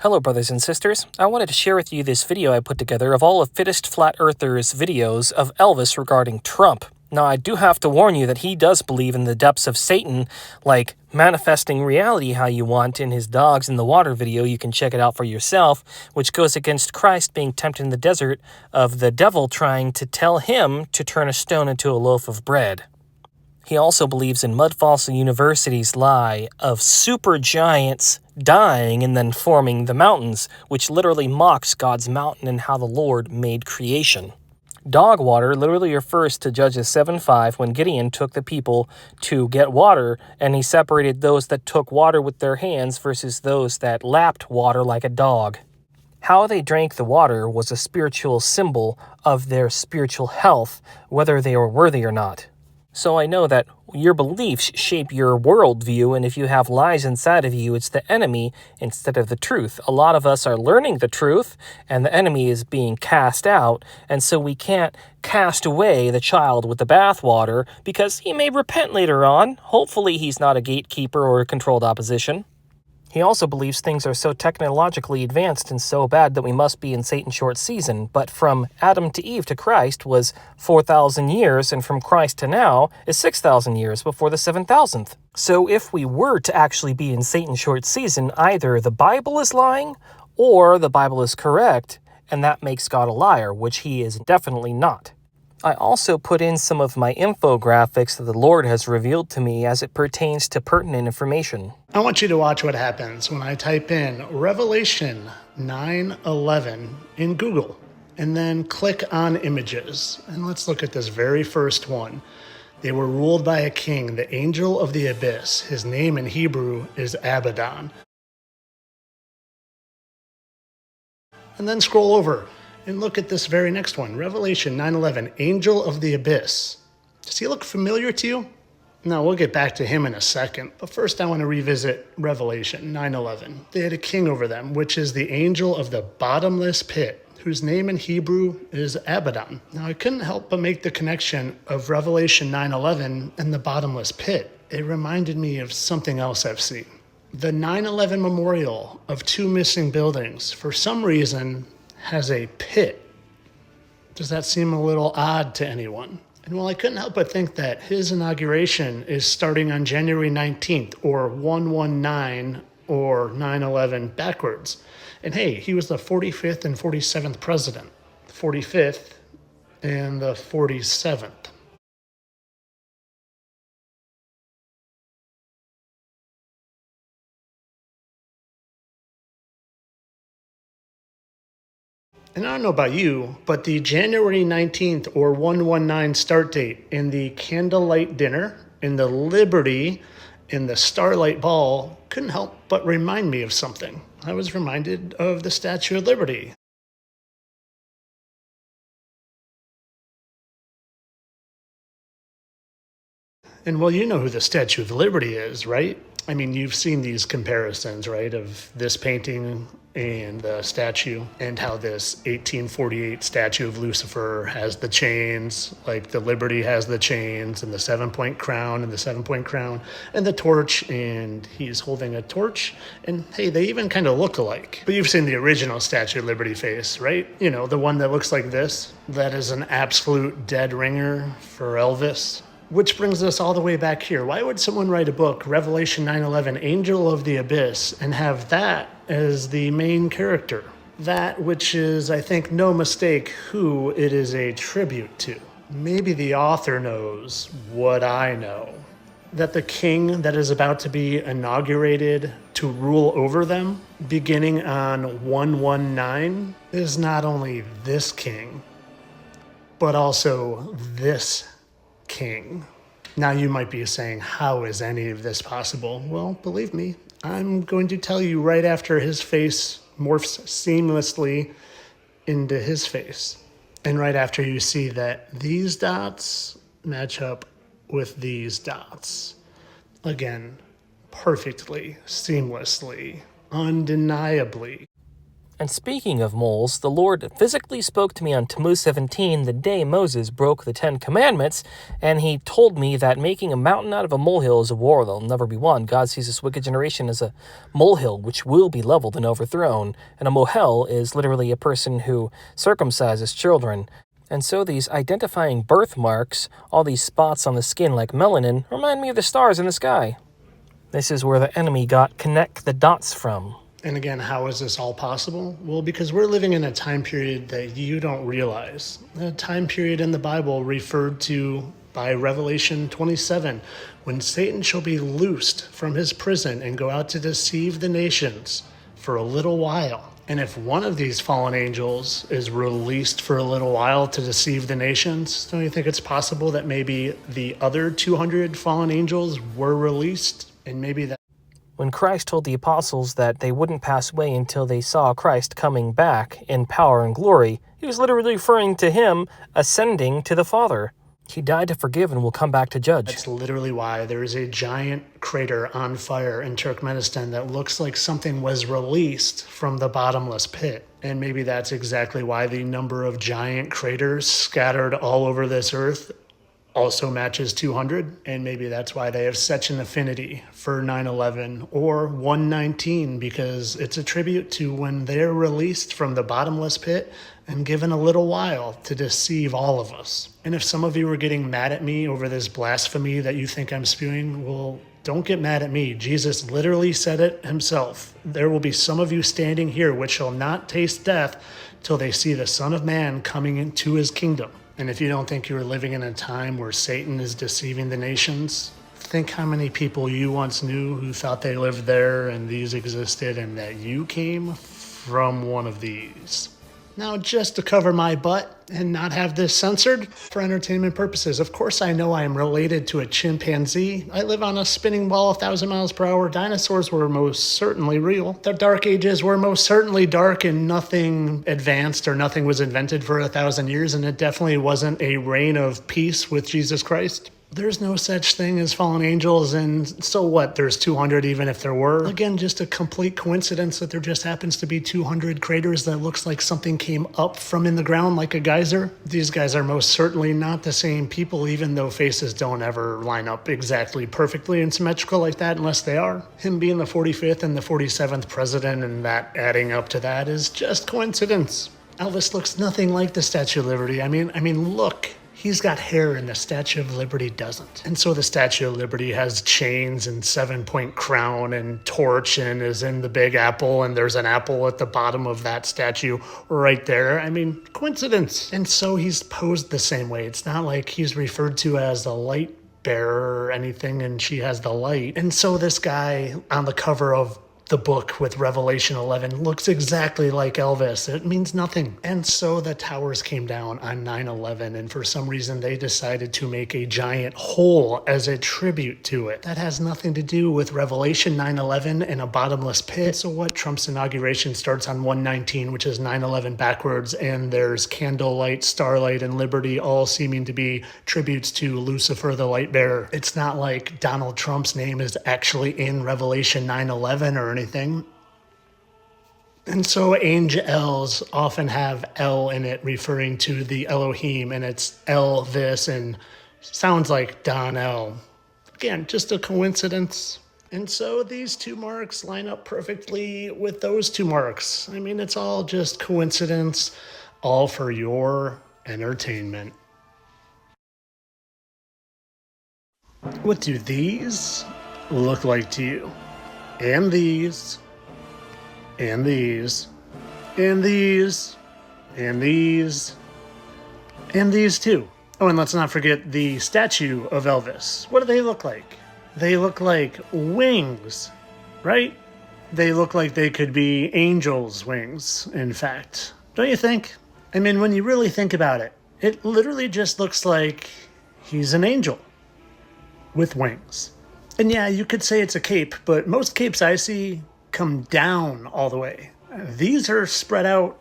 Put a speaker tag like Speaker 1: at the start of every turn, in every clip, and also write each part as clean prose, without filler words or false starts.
Speaker 1: Hello brothers and sisters, I wanted to share with you this video I put together of all of Fittest Flat Earthers' videos of Elvis regarding Trump. Now I do have to warn you that he does believe in the depths of Satan, like manifesting reality how you want in his Dogs in the Water video. You can check it out for yourself, which goes against Christ being tempted in the desert of the devil trying to tell him to turn a stone into a loaf of bread. He also believes in Mud Fossil University's lie of supergiants dying and then forming the mountains, which literally mocks God's mountain and how the Lord made creation. Dog water literally refers to Judges 7:5 when Gideon took the people to get water, and he separated those that took water with their hands versus those that lapped water like a dog. How they drank the water was a spiritual symbol of their spiritual health, whether they were worthy or not. So I know that your beliefs shape your worldview, and if you have lies inside of you, it's the enemy instead of the truth. A lot of us are learning the truth, and the enemy is being cast out, and so we can't cast away the child with the bathwater because he may repent later on. Hopefully he's not a gatekeeper or a controlled opposition. He also believes things are so technologically advanced and so bad that we must be in Satan's short season. But from Adam to Eve to Christ was 4,000 years, and from Christ to now is 6,000 years before the 7,000th. So if we were to actually be in Satan's short season, either the Bible is lying or the Bible is correct, and that makes God a liar, which he is definitely not. I also put in some of my infographics that the Lord has revealed to me as it pertains to pertinent information.
Speaker 2: I want you to watch what happens when I type in Revelation 9:11 in Google and then click on images. And let's look at this very first one. They were ruled by a king, the angel of the abyss. His name in Hebrew is Abaddon. And then scroll over and look at this very next one, Revelation 9:11, Angel of the Abyss. Does he look familiar to you? Now, we'll get back to him in a second, but first I want to revisit Revelation 9:11. They had a king over them, which is the angel of the bottomless pit, whose name in Hebrew is Abaddon. Now, I couldn't help but make the connection of Revelation 9:11 and the bottomless pit. It reminded me of something else I've seen. The 9/11 memorial of two missing buildings, for some reason, has a pit. Does that seem a little odd to anyone? And well, I couldn't help but think that his inauguration is starting on January 19th, or 119, or 9/11 backwards. And hey, he was the 45th and 47th president. 45th and the 47th. And I don't know about you, but the January 19th or 119 start date in the candlelight dinner, in the Liberty, in the Starlight Ball couldn't help but remind me of something. I was reminded of the Statue of Liberty. And well, you know who the Statue of Liberty is, right? I mean, you've seen these comparisons, right, of this painting and the statue, and how this 1848 statue of Lucifer has the chains, like the Liberty has the chains, and the 7-point crown, and the 7-point crown, and the torch, and he's holding a torch, and hey, they even kind of look alike. But you've seen the original Statue of Liberty face, right? You know, the one that looks like this. That is an absolute dead ringer for Elvis. Which brings us all the way back here. Why would someone write a book, Revelation 9:11, Angel of the Abyss, and have that as the main character? That which is, I think, no mistake who it is a tribute to. Maybe the author knows what I know. That the king that is about to be inaugurated to rule over them, beginning on 119, is not only this king, but also this king. Now you might be saying, how is any of this possible? Well, believe me, I'm going to tell you right after his face morphs seamlessly into his face. And right after you see that these dots match up with these dots. Again, perfectly, seamlessly, undeniably.
Speaker 1: And speaking of moles, the Lord physically spoke to me on Tammuz 17 the day Moses broke the 10 Commandments, and he told me that making a mountain out of a molehill is a war that will never be won. God sees this wicked generation as a molehill which will be leveled and overthrown, and a mohel is literally a person who circumcises children. And so these identifying birthmarks, all these spots on the skin like melanin, remind me of the stars in the sky. This is where the enemy got connect the dots from.
Speaker 2: And again, how is this all possible? Well, because we're living in a time period that you don't realize. A time period in the Bible referred to by Revelation 27, when Satan shall be loosed from his prison and go out to deceive the nations for a little while. And if one of these fallen angels is released for a little while to deceive the nations, don't you think it's possible that maybe the other 200 fallen angels were released? And maybe that
Speaker 1: when Christ told the apostles that they wouldn't pass away until they saw Christ coming back in power and glory, he was literally referring to him ascending to the Father. He died to forgive and will come back to judge.
Speaker 2: That's literally why there is a giant crater on fire in Turkmenistan that looks like something was released from the bottomless pit. And maybe that's exactly why the number of giant craters scattered all over this earth also matches 200, and maybe that's why they have such an affinity for 9/11 or 119, because it's a tribute to when they're released from the bottomless pit and given a little while to deceive all of us. And if some of you are getting mad at me over this blasphemy that you think I'm spewing, well, don't get mad at me. Jesus literally said it himself. There will be some of you standing here which shall not taste death till they see the Son of Man coming into his kingdom. And if you don't think you're living in a time where Satan is deceiving the nations, think how many people you once knew who thought they lived there and these existed and that you came from one of these. Now, just to cover my butt and not have this censored for entertainment purposes, of course I know I am related to a chimpanzee. I live on a spinning ball 1,000 miles per hour. Dinosaurs were most certainly real. The Dark Ages were most certainly dark, and nothing advanced or nothing was invented for 1,000 years, and it definitely wasn't a reign of peace with Jesus Christ. There's no such thing as fallen angels, and so what? There's 200 even if there were. Again, just a complete coincidence that there just happens to be 200 craters that looks like something came up from in the ground like a geyser. These guys are most certainly not the same people, even though faces don't ever line up exactly perfectly and symmetrical like that unless they are. Him being the 45th and the 47th president and that adding up to that is just coincidence. Elvis looks nothing like the Statue of Liberty. I mean, look. He's got hair and the Statue of Liberty doesn't. And so the Statue of Liberty has chains and 7-point crown and torch and is in the Big Apple, and there's an apple at the bottom of that statue right there. I mean, coincidence. And so he's posed the same way. It's not like he's referred to as the light bearer or anything and she has the light. And so this guy on the cover of the book with Revelation 11 looks exactly like Elvis. It means nothing. And so the towers came down on 9/11, and for some reason they decided to make a giant hole as a tribute to it. That has nothing to do with Revelation 9/11 and a bottomless pit. So what? Trump's inauguration starts on 119, which is 9/11 backwards, and there's candlelight, starlight, and liberty all seeming to be tributes to Lucifer the light bearer. It's not like Donald Trump's name is actually in Revelation 9/11 or anything. And so angels often have L in it, referring to the Elohim, and it's Elvis and sounds like Don L. Again, just a coincidence. And so these two marks line up perfectly with those two marks. I mean, it's all just coincidence, all for your entertainment. What do these look like to you? And these, and these, and these, and these, and these too. Oh, and let's not forget the statue of Elvis. What do they look like? They look like wings, right? They look like they could be angels' wings, in fact. Don't you think? I mean, when you really think about it, it literally just looks like he's an angel with wings. And yeah, you could say it's a cape, but most capes I see come down all the way. These are spread out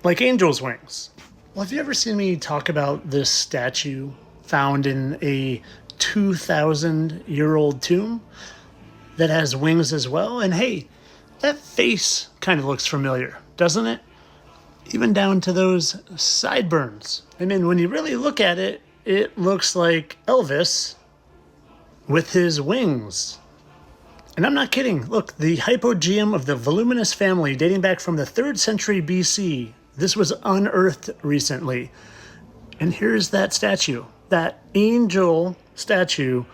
Speaker 2: like angels' wings. Well, have you ever seen me talk about this statue found in a 2,000-year-old tomb that has wings as well? And hey, that face kind of looks familiar. doesn't it? Even down to those sideburns. I mean, when you really look at it, it looks like Elvis with his wings. And I'm not kidding. Look, the hypogeum of the voluminous family dating back from the 3rd century BC. This was unearthed recently. And here's that statue, that angel statue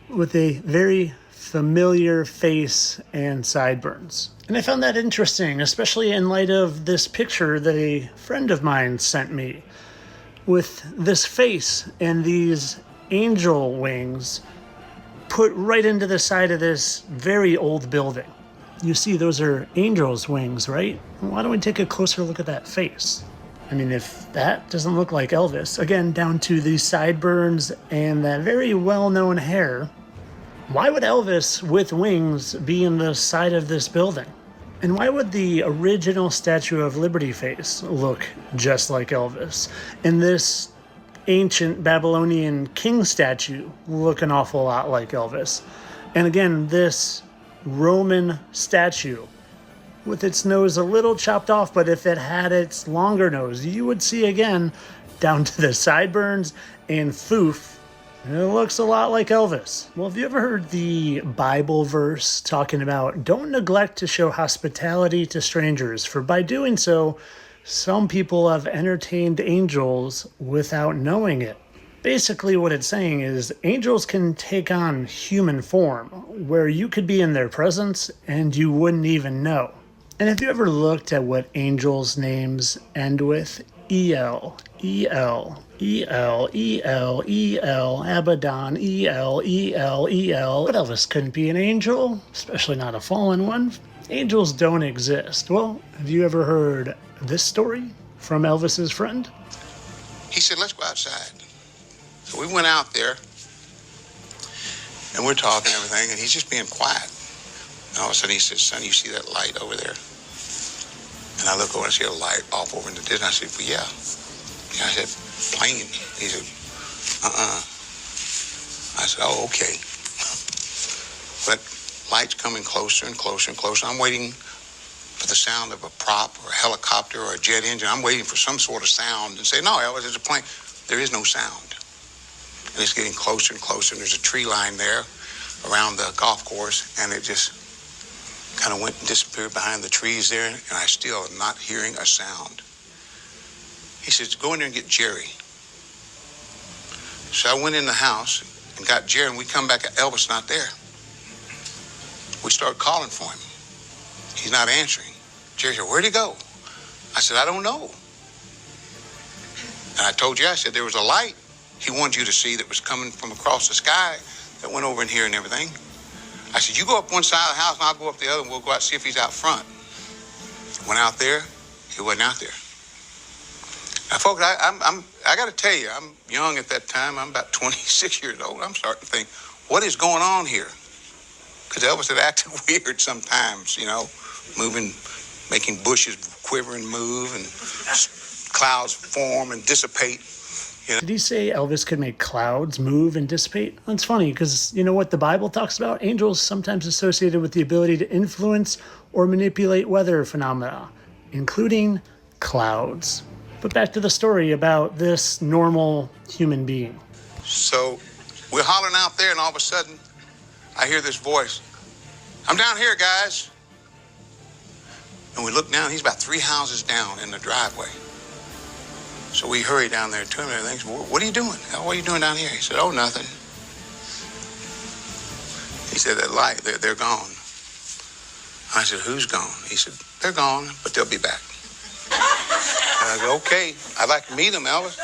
Speaker 2: with a very familiar face and sideburns. And I found that interesting, especially in light of this picture that a friend of mine sent me with this face and these angel wings put right into the side of this very old building. You see, those are angels' wings, right? Why don't we take a closer look at that face? I mean, if that doesn't look like Elvis, again, down to the sideburns and that very well-known hair, why would Elvis with wings be in the side of this building? And why would the original Statue of Liberty face look just like Elvis? And this ancient Babylonian king statue look an awful lot like Elvis? And again, this Roman statue with its nose a little chopped off, but if it had its longer nose, you would see again down to the sideburns and foof. And it looks a lot like Elvis. Well, have you ever heard the Bible verse talking about don't neglect to show hospitality to strangers, for by doing so, some people have entertained angels without knowing it? Basically what it's saying is angels can take on human form, where you could be in their presence and you wouldn't even know. And have you ever looked at what angels' names end with? E-L, E-L, E-L, E-L, E-L, Abaddon, E-L, E-L, E-L. But Elvis couldn't be an angel, especially not a fallen one. Angels don't exist. Well, have you ever heard this story from Elvis's friend?
Speaker 3: He said, let's go outside. So we went out there, and we're talking and everything, and he's just being quiet. And all of a sudden he says, son, you see that light over there? And I look over and see a light off over in the distance. I said, well, yeah. I said, plane. He said, I said, oh, okay. But light's coming closer and closer and closer. I'm waiting for the sound of a prop or a helicopter or a jet engine. I'm waiting for some sort of sound and say, no, Elvis, it's a plane. There is no sound. And it's getting closer and closer. And there's a tree line there around the golf course. And it just kind of went and disappeared behind the trees there, and I still am not hearing a sound. He says, go in there and get Jerry. So I went in the house and got Jerry, and we come back, Elvis not there. We start calling for him. He's not answering. Jerry said, where'd he go? I said, I don't know. And I told you, I said, there was a light he wanted you to see that was coming from across the sky that went over in here and everything. I said, you go up one side of the house and I'll go up the other and we'll go out and see if he's out front. Went out there, he wasn't out there. Now, folks, I got to tell you, I'm young at that time. I'm about 26 years old. I'm starting to think, what is going on here? Because Elvis had acted weird sometimes, you know, moving, making bushes quiver and move and clouds form and dissipate.
Speaker 2: Did he say Elvis could make clouds move and dissipate? That's funny because you know what the Bible talks about? Angels sometimes associated with the ability to influence or manipulate weather phenomena, including clouds. But back to the story about this normal human being.
Speaker 3: So we're hollering out there and all of a sudden I hear this voice. I'm down here, guys. And we look down, he's about 3 houses down in the driveway. So we hurry down there to him and everything. What are you doing? What are you doing down here? He said, oh, nothing. He said, that light, they're gone. I said, who's gone? He said, they're gone, but they'll be back. And I said, okay, I'd like to meet them, Elvis.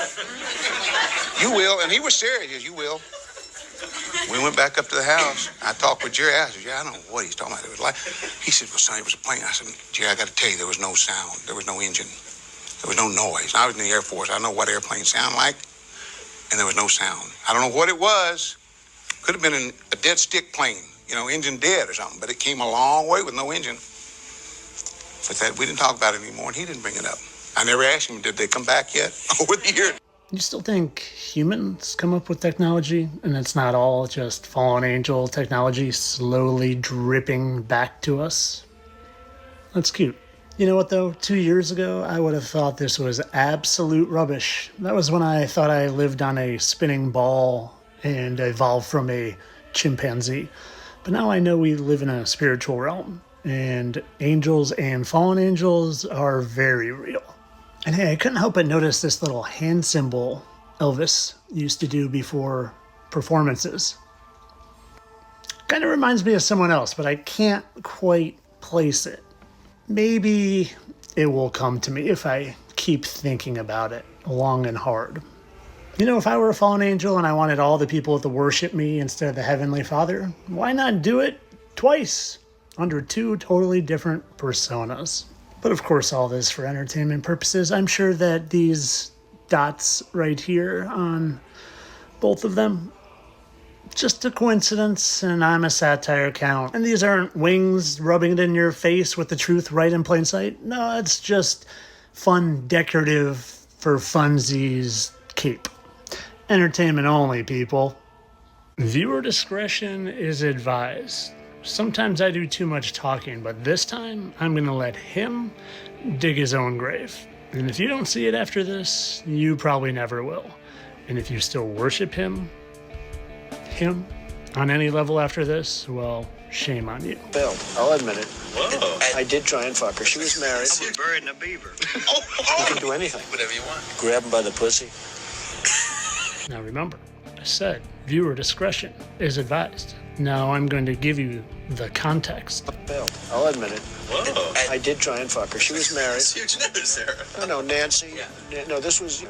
Speaker 3: You will. And he was serious. He said, you will. We went back up to the house. I talked with Jerry. I said, I don't know what he's talking about. It was like, he said, well, son, it was a plane. I said, Jerry, I got to tell you, there was no sound. There was no engine. There was no noise. I was in the Air Force. I know what airplanes sound like, and there was no sound. I don't know what it was. Could have been a dead stick plane, you know, engine dead or something, but it came a long way with no engine. But that we didn't talk about it anymore, and he didn't bring it up. I never asked him, did they come back yet over the years?
Speaker 2: You still think humans come up with technology, and it's not all just fallen angel technology slowly dripping back to us? That's cute. You know what, though? 2 years ago, I would have thought this was absolute rubbish. That was when I thought I lived on a spinning ball and evolved from a chimpanzee. But now I know we live in a spiritual realm, and angels and fallen angels are very real. And hey, I couldn't help but notice this little hand symbol Elvis used to do before performances. Kind of reminds me of someone else, but I can't quite place it. Maybe it will come to me if I keep thinking about it long and hard. You know, if I were a fallen angel and I wanted all the people to worship me instead of the Heavenly Father, why not do it twice under two totally different personas? But of course, all this for entertainment purposes. I'm sure that these dots right here on both of them, just a coincidence, and I'm a satire count. And these aren't wings rubbing it in your face with the truth right in plain sight. No, it's just fun, decorative, for funsies cape. Entertainment only, people. Viewer discretion is advised. Sometimes I do too much talking, but this time I'm going to let him dig his own grave. And if you don't see it after this, you probably never will. And if you still worship him on any level after this, well, shame on you.
Speaker 4: Failed. I'll admit it.
Speaker 3: Whoa.
Speaker 4: I did try and fuck her. She was married.
Speaker 3: I was buried in a beaver.
Speaker 4: You can do anything.
Speaker 3: Whatever you want.
Speaker 4: Grab him by the pussy.
Speaker 2: Now remember, I said viewer discretion is advised. Now I'm going to give you the context.
Speaker 4: Failed. I'll admit it.
Speaker 3: Whoa.
Speaker 4: I did try and fuck her. She was married.
Speaker 3: That's huge news, Sarah.
Speaker 4: No, Nancy.
Speaker 3: Yeah.
Speaker 4: No, this was...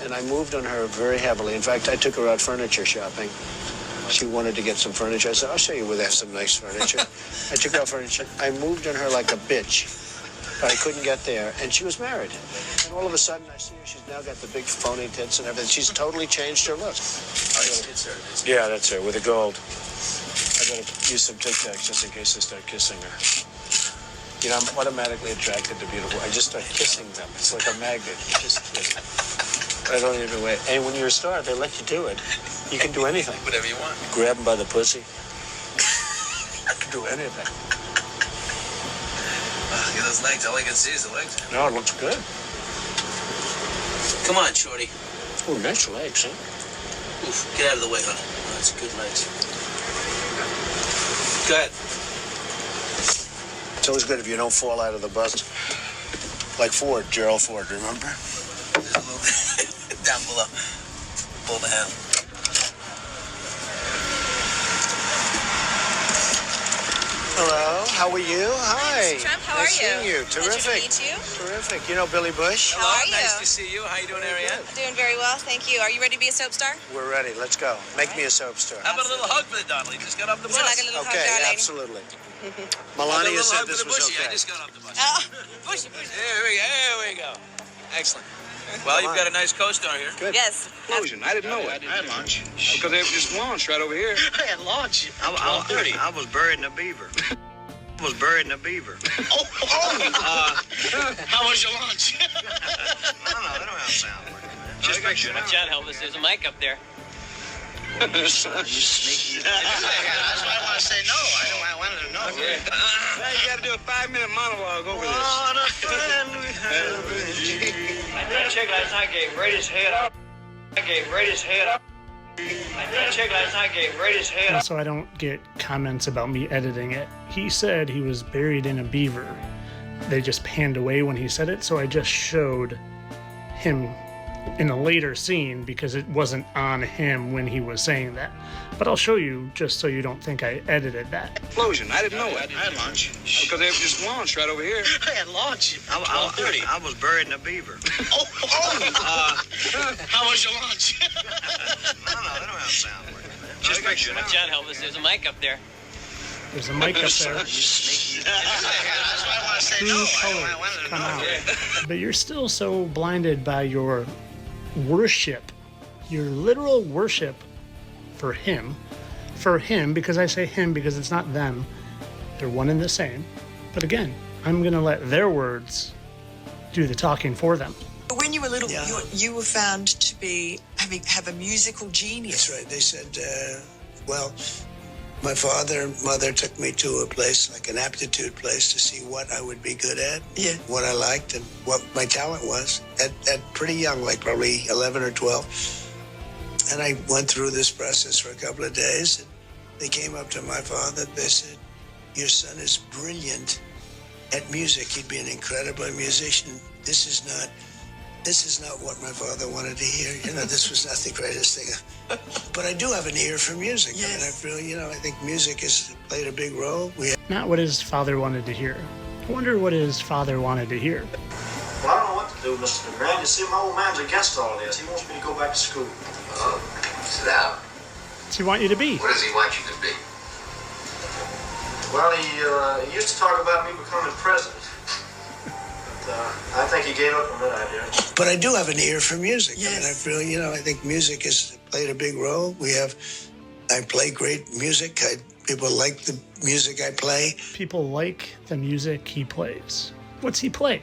Speaker 4: And I moved on her very heavily. In fact, I took her out furniture shopping. She wanted to get some furniture. I said, I'll show you where they have some nice furniture. I took her out furniture. I moved on her like a bitch. But I couldn't get there. And she was married. And all of a sudden, I see her. She's now got the big phony tits and everything. She's totally changed her look.
Speaker 3: It's her.
Speaker 4: Yeah, that's her, with the gold. I gotta use some Tic Tacs just in case I start kissing her. You know, I'm automatically attracted to beautiful. I just start kissing them. It's like a magnet. I don't even wait. And when you're a star, they let you do it. You can do anything.
Speaker 3: Whatever you want.
Speaker 4: Grab them by the pussy. I can do anything.
Speaker 3: Look at those legs. All I can see is the legs.
Speaker 4: No, it looks good.
Speaker 3: Come on, shorty.
Speaker 4: Oh, nice legs, huh?
Speaker 3: Oof, get out of the way, honey. Oh, that's good legs. Go ahead.
Speaker 4: It's always good if you don't fall out of the bus. Like Ford, Gerald Ford, remember?
Speaker 3: There's a little down below. Pull the handle.
Speaker 4: Hello, how are you? Hi.
Speaker 5: Mr. Trump, how are
Speaker 4: nice
Speaker 5: you?
Speaker 4: Seeing you. Terrific.
Speaker 5: Pleasure to meet you.
Speaker 4: Terrific. You know Billy Bush?
Speaker 5: How are you?
Speaker 3: Nice to see you. How you doing, Ariane?
Speaker 5: Doing very well, thank you. Are you ready to be a soap star?
Speaker 4: We're ready. Let's go. Make me a soap star.
Speaker 3: How about a little hug for the Donnelly? Just got off the
Speaker 5: Would
Speaker 3: bus.
Speaker 5: you like a little
Speaker 4: Okay,
Speaker 5: hug, darling?
Speaker 4: absolutely.
Speaker 3: A
Speaker 4: Melania
Speaker 3: little
Speaker 4: said
Speaker 3: hug for
Speaker 4: this
Speaker 3: the
Speaker 4: was
Speaker 3: bushy.
Speaker 4: okay.
Speaker 3: I just got off the bus.
Speaker 5: Bushy, bushy.
Speaker 3: Here we go. Excellent. Well, you've got a nice co-star here.
Speaker 4: Good.
Speaker 5: Yes.
Speaker 6: Explosion. I didn't know it. I had lunch. Because they just launched right over here.
Speaker 4: I had lunch.
Speaker 6: I was buried in a beaver. I was buried in a beaver.
Speaker 4: How was your lunch?
Speaker 6: I don't know. They don't have sound like that. Just make sure.
Speaker 7: Watch out, Elvis. There's a mic up there.
Speaker 6: You sneaky.
Speaker 4: That's why I want to say no. I wanted to know.
Speaker 6: Okay. Now you got to do a 5-minute monologue over this.
Speaker 4: What a friend we have.
Speaker 7: That chick last night gave greatest head up. That chick last night gave greatest head up.
Speaker 2: So I don't get comments about me editing it. He said he was buried in a beaver. They just panned away when he said it, so I just showed him in a later scene because it wasn't on him when he was saying that. But I'll show you just so you don't think I edited that.
Speaker 6: Explosion. I didn't know it.
Speaker 4: I had lunch.
Speaker 6: Because they just launched right over here.
Speaker 4: I had lunch.
Speaker 6: I was buried in a beaver.
Speaker 4: How was your lunch?
Speaker 6: I don't know. They don't have sound like that.
Speaker 7: Just make sure. Watch out, Elvis. There's a mic up there.
Speaker 2: There's a mic up there.
Speaker 4: That's why I want to say
Speaker 2: True
Speaker 4: no.
Speaker 2: colors
Speaker 4: I wanted to
Speaker 2: come
Speaker 4: know.
Speaker 2: out. But you're still so blinded by your worship, your literal worship for him, because I say him because it's not them. They're one and the same. But again, I'm going to let their words do the talking for them.
Speaker 8: When you were little,
Speaker 4: Yeah.
Speaker 8: you were found to be have a musical genius.
Speaker 4: That's right. They said, well, My father and mother took me to a place, like an aptitude place, to see what I would be good at, what I liked, and what my talent was at pretty young, like probably 11 or 12. And I went through this process for a couple of days. And they came up to my father. They said, "Your son is brilliant at music. He'd be an incredible musician. This is not what my father wanted to hear. This was not the greatest thing. But I do have an ear for music. Yes. I mean, I feel, I think music has played a big role.
Speaker 2: Not what his father wanted to hear. I wonder what his father wanted to hear.
Speaker 8: Well, I don't know what to do, Mr. LeGrand. You see, my old man's against all this. He wants me to go back to school.
Speaker 9: Oh, sit down.
Speaker 2: What's he want you to be?
Speaker 9: What does he want you to be?
Speaker 8: Well, he used to talk about me becoming president. I think he gave up on that idea.
Speaker 4: But I do have an ear for music.
Speaker 5: Yes.
Speaker 4: I mean, I feel, I think music has played a big role. I play great music. People like the music I play.
Speaker 2: People like the music he plays. What's he play?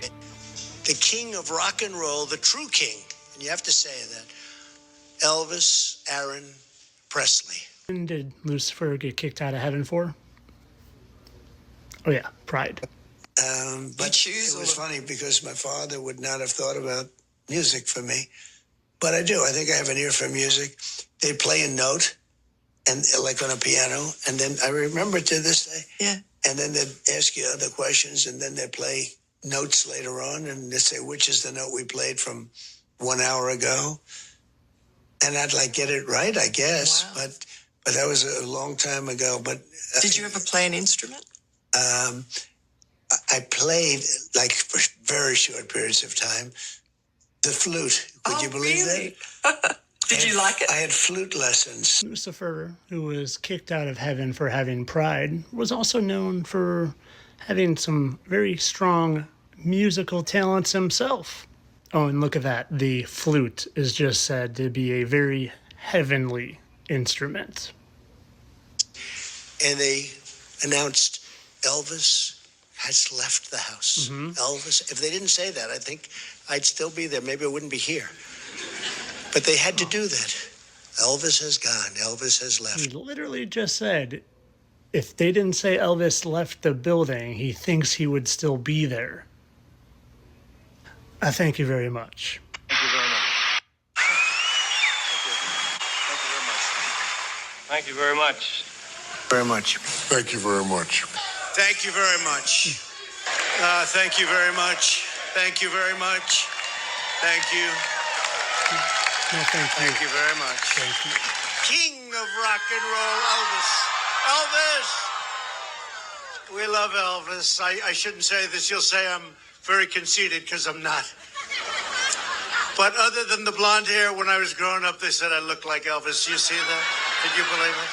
Speaker 4: The king of rock and roll, the true king, and you have to say that, Elvis Aaron Presley.
Speaker 2: And did Lucifer get kicked out of heaven for? Oh yeah, pride.
Speaker 4: But it was funny because my father would not have thought about music for me. But I do. I think I have an ear for music. They play a note, and like on a piano, and then I remember to this day.
Speaker 5: Yeah.
Speaker 4: And then they'd ask you other questions, and then they'd play notes later on, and they'd say, which is the note we played from 1 hour ago? And I'd get it right, I guess.
Speaker 5: Wow.
Speaker 4: But that was a long time ago. But
Speaker 5: Did you ever play an instrument?
Speaker 4: I played, for very short periods of time, the flute. Would you believe
Speaker 5: really?
Speaker 4: that?
Speaker 5: Did you like it?
Speaker 4: I had flute lessons.
Speaker 2: Lucifer, who was kicked out of heaven for having pride, was also known for having some very strong musical talents himself. Oh, and look at that. The flute is just said to be a very heavenly instrument.
Speaker 4: And they announced Elvis has left the house. Mm-hmm. Elvis, if they didn't say that, I think I'd still be there. Maybe I wouldn't be here. But they had to do that. Elvis has gone. Elvis has left.
Speaker 2: He literally just said, if they didn't say Elvis left the building, he thinks he would still be there. I thank you very much.
Speaker 6: Thank you very much. Thank you very much.
Speaker 4: Very much.
Speaker 9: Thank you very much.
Speaker 4: Thank you very much. Thank you very much. Thank you very much. Thank you.
Speaker 2: No, thank you.
Speaker 4: Thank you very much.
Speaker 2: Thank you.
Speaker 4: King of rock and roll, Elvis. Elvis! We love Elvis. I shouldn't say this. You'll say I'm very conceited because I'm not. But other than the blonde hair, when I was growing up, they said I looked like Elvis. You see that? Did you believe it?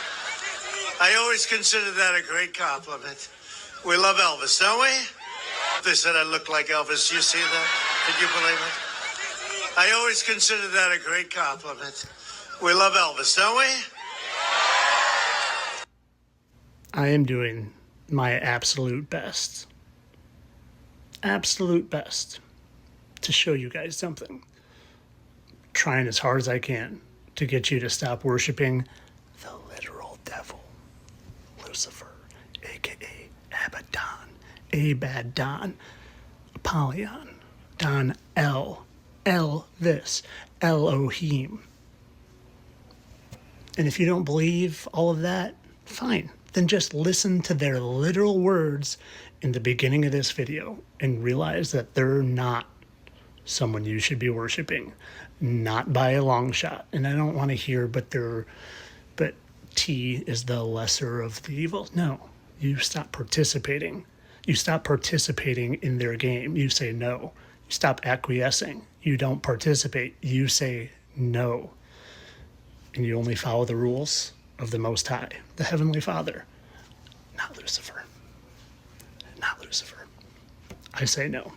Speaker 4: I always consider that a great compliment. We love Elvis, don't we? They said I looked like Elvis. You see that? Did you believe it? I always consider that a great compliment. We love Elvis, don't we?
Speaker 2: I am doing my absolute best. Absolute best to show you guys something. Trying as hard as I can to get you to stop worshiping the literal devil, Lucifer, aka Abaddon, Apollyon, Don L, Elvis, Elohim. And if you don't believe all of that, fine. Then just listen to their literal words in the beginning of this video and realize that they're not someone you should be worshiping. Not by a long shot. And I don't want to hear, but T is the lesser of the evil. No, you stop participating. You stop participating in their game. You say no. You stop acquiescing. You don't participate. You say no. And you only follow the rules of the Most High, the Heavenly Father, not Lucifer. Not Lucifer. I say no.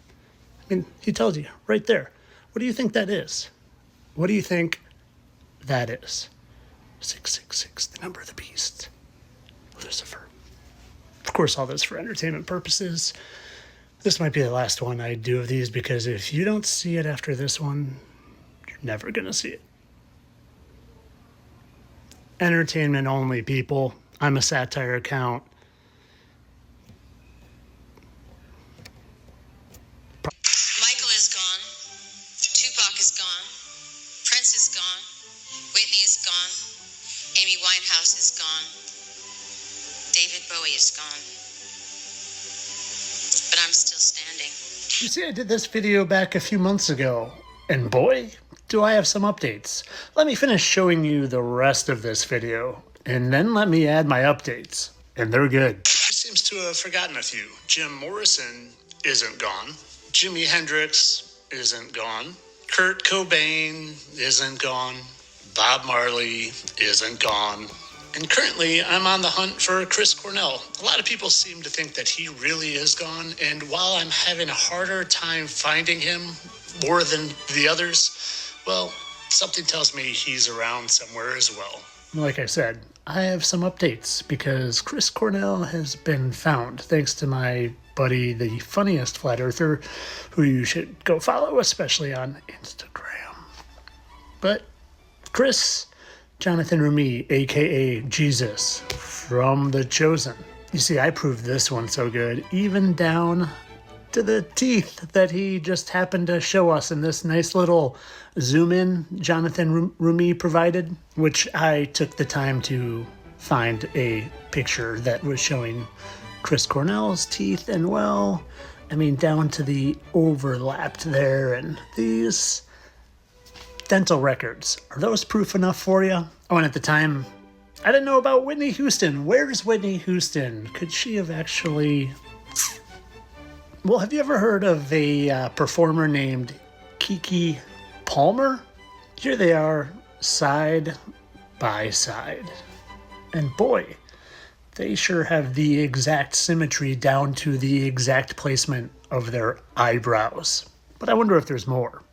Speaker 2: I mean, he tells you right there. What do you think that is? What do you think that is? 666, the number of the beast. Lucifer. Of course, all this for entertainment purposes. This might be the last one I do of these because if you don't see it after this one, you're never going to see it. Entertainment only, people. I'm a Satire account.
Speaker 10: Michael is gone. Tupac is gone. Prince is gone. Whitney is gone. Amy Winehouse is gone. David Bowie is gone. But I'm still standing.
Speaker 2: You see, I did this video back a few months ago, and boy, do I have some updates. Let me finish showing you the rest of this video, and then let me add my updates. And they're good. He seems to have forgotten a few. Jim Morrison isn't gone. Jimi Hendrix isn't gone. Kurt Cobain isn't gone. Bob Marley isn't gone. And currently, I'm on the hunt for Chris Cornell. A lot of people seem to think that he really is gone, and while I'm having a harder time finding him more than the others, well, something tells me he's around somewhere as well. Like I said, I have some updates because Chris Cornell has been found, thanks to my buddy, the funniest flat earther, who you should go follow, especially on Instagram. But Chris Jonathan Rumi, aka Jesus, from The Chosen. You see, I proved this one so good, even down to the teeth that he just happened to show us in this nice little zoom in Jonathan Rumi provided, which I took the time to find a picture that was showing Chris Cornell's teeth, and well, I mean, down to the overlapped there, and these dental records. Are those proof enough for you? Oh, and at the time, I didn't know about Whitney Houston. Where's Whitney Houston? Could she have actually... Well, have you ever heard of a performer named Keke Palmer? Here they are, side by side. And boy, they sure have the exact symmetry down to the exact placement of their eyebrows. But I wonder if there's more.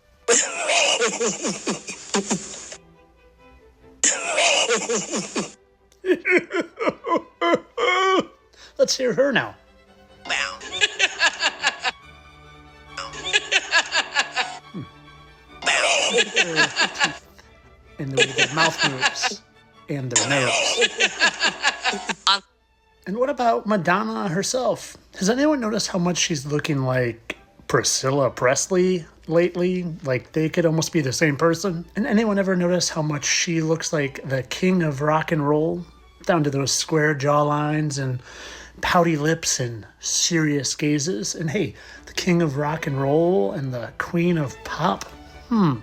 Speaker 2: Let's hear her now. And the way their mouth moves and their nails. And what about Madonna herself? Has anyone noticed how much she's looking like Priscilla Presley lately? Like they could almost be the same person. And anyone ever notice how much she looks like the king of rock and roll? Down to those square jawlines and pouty lips and serious gazes. And hey, the king of rock and roll and the queen of pop.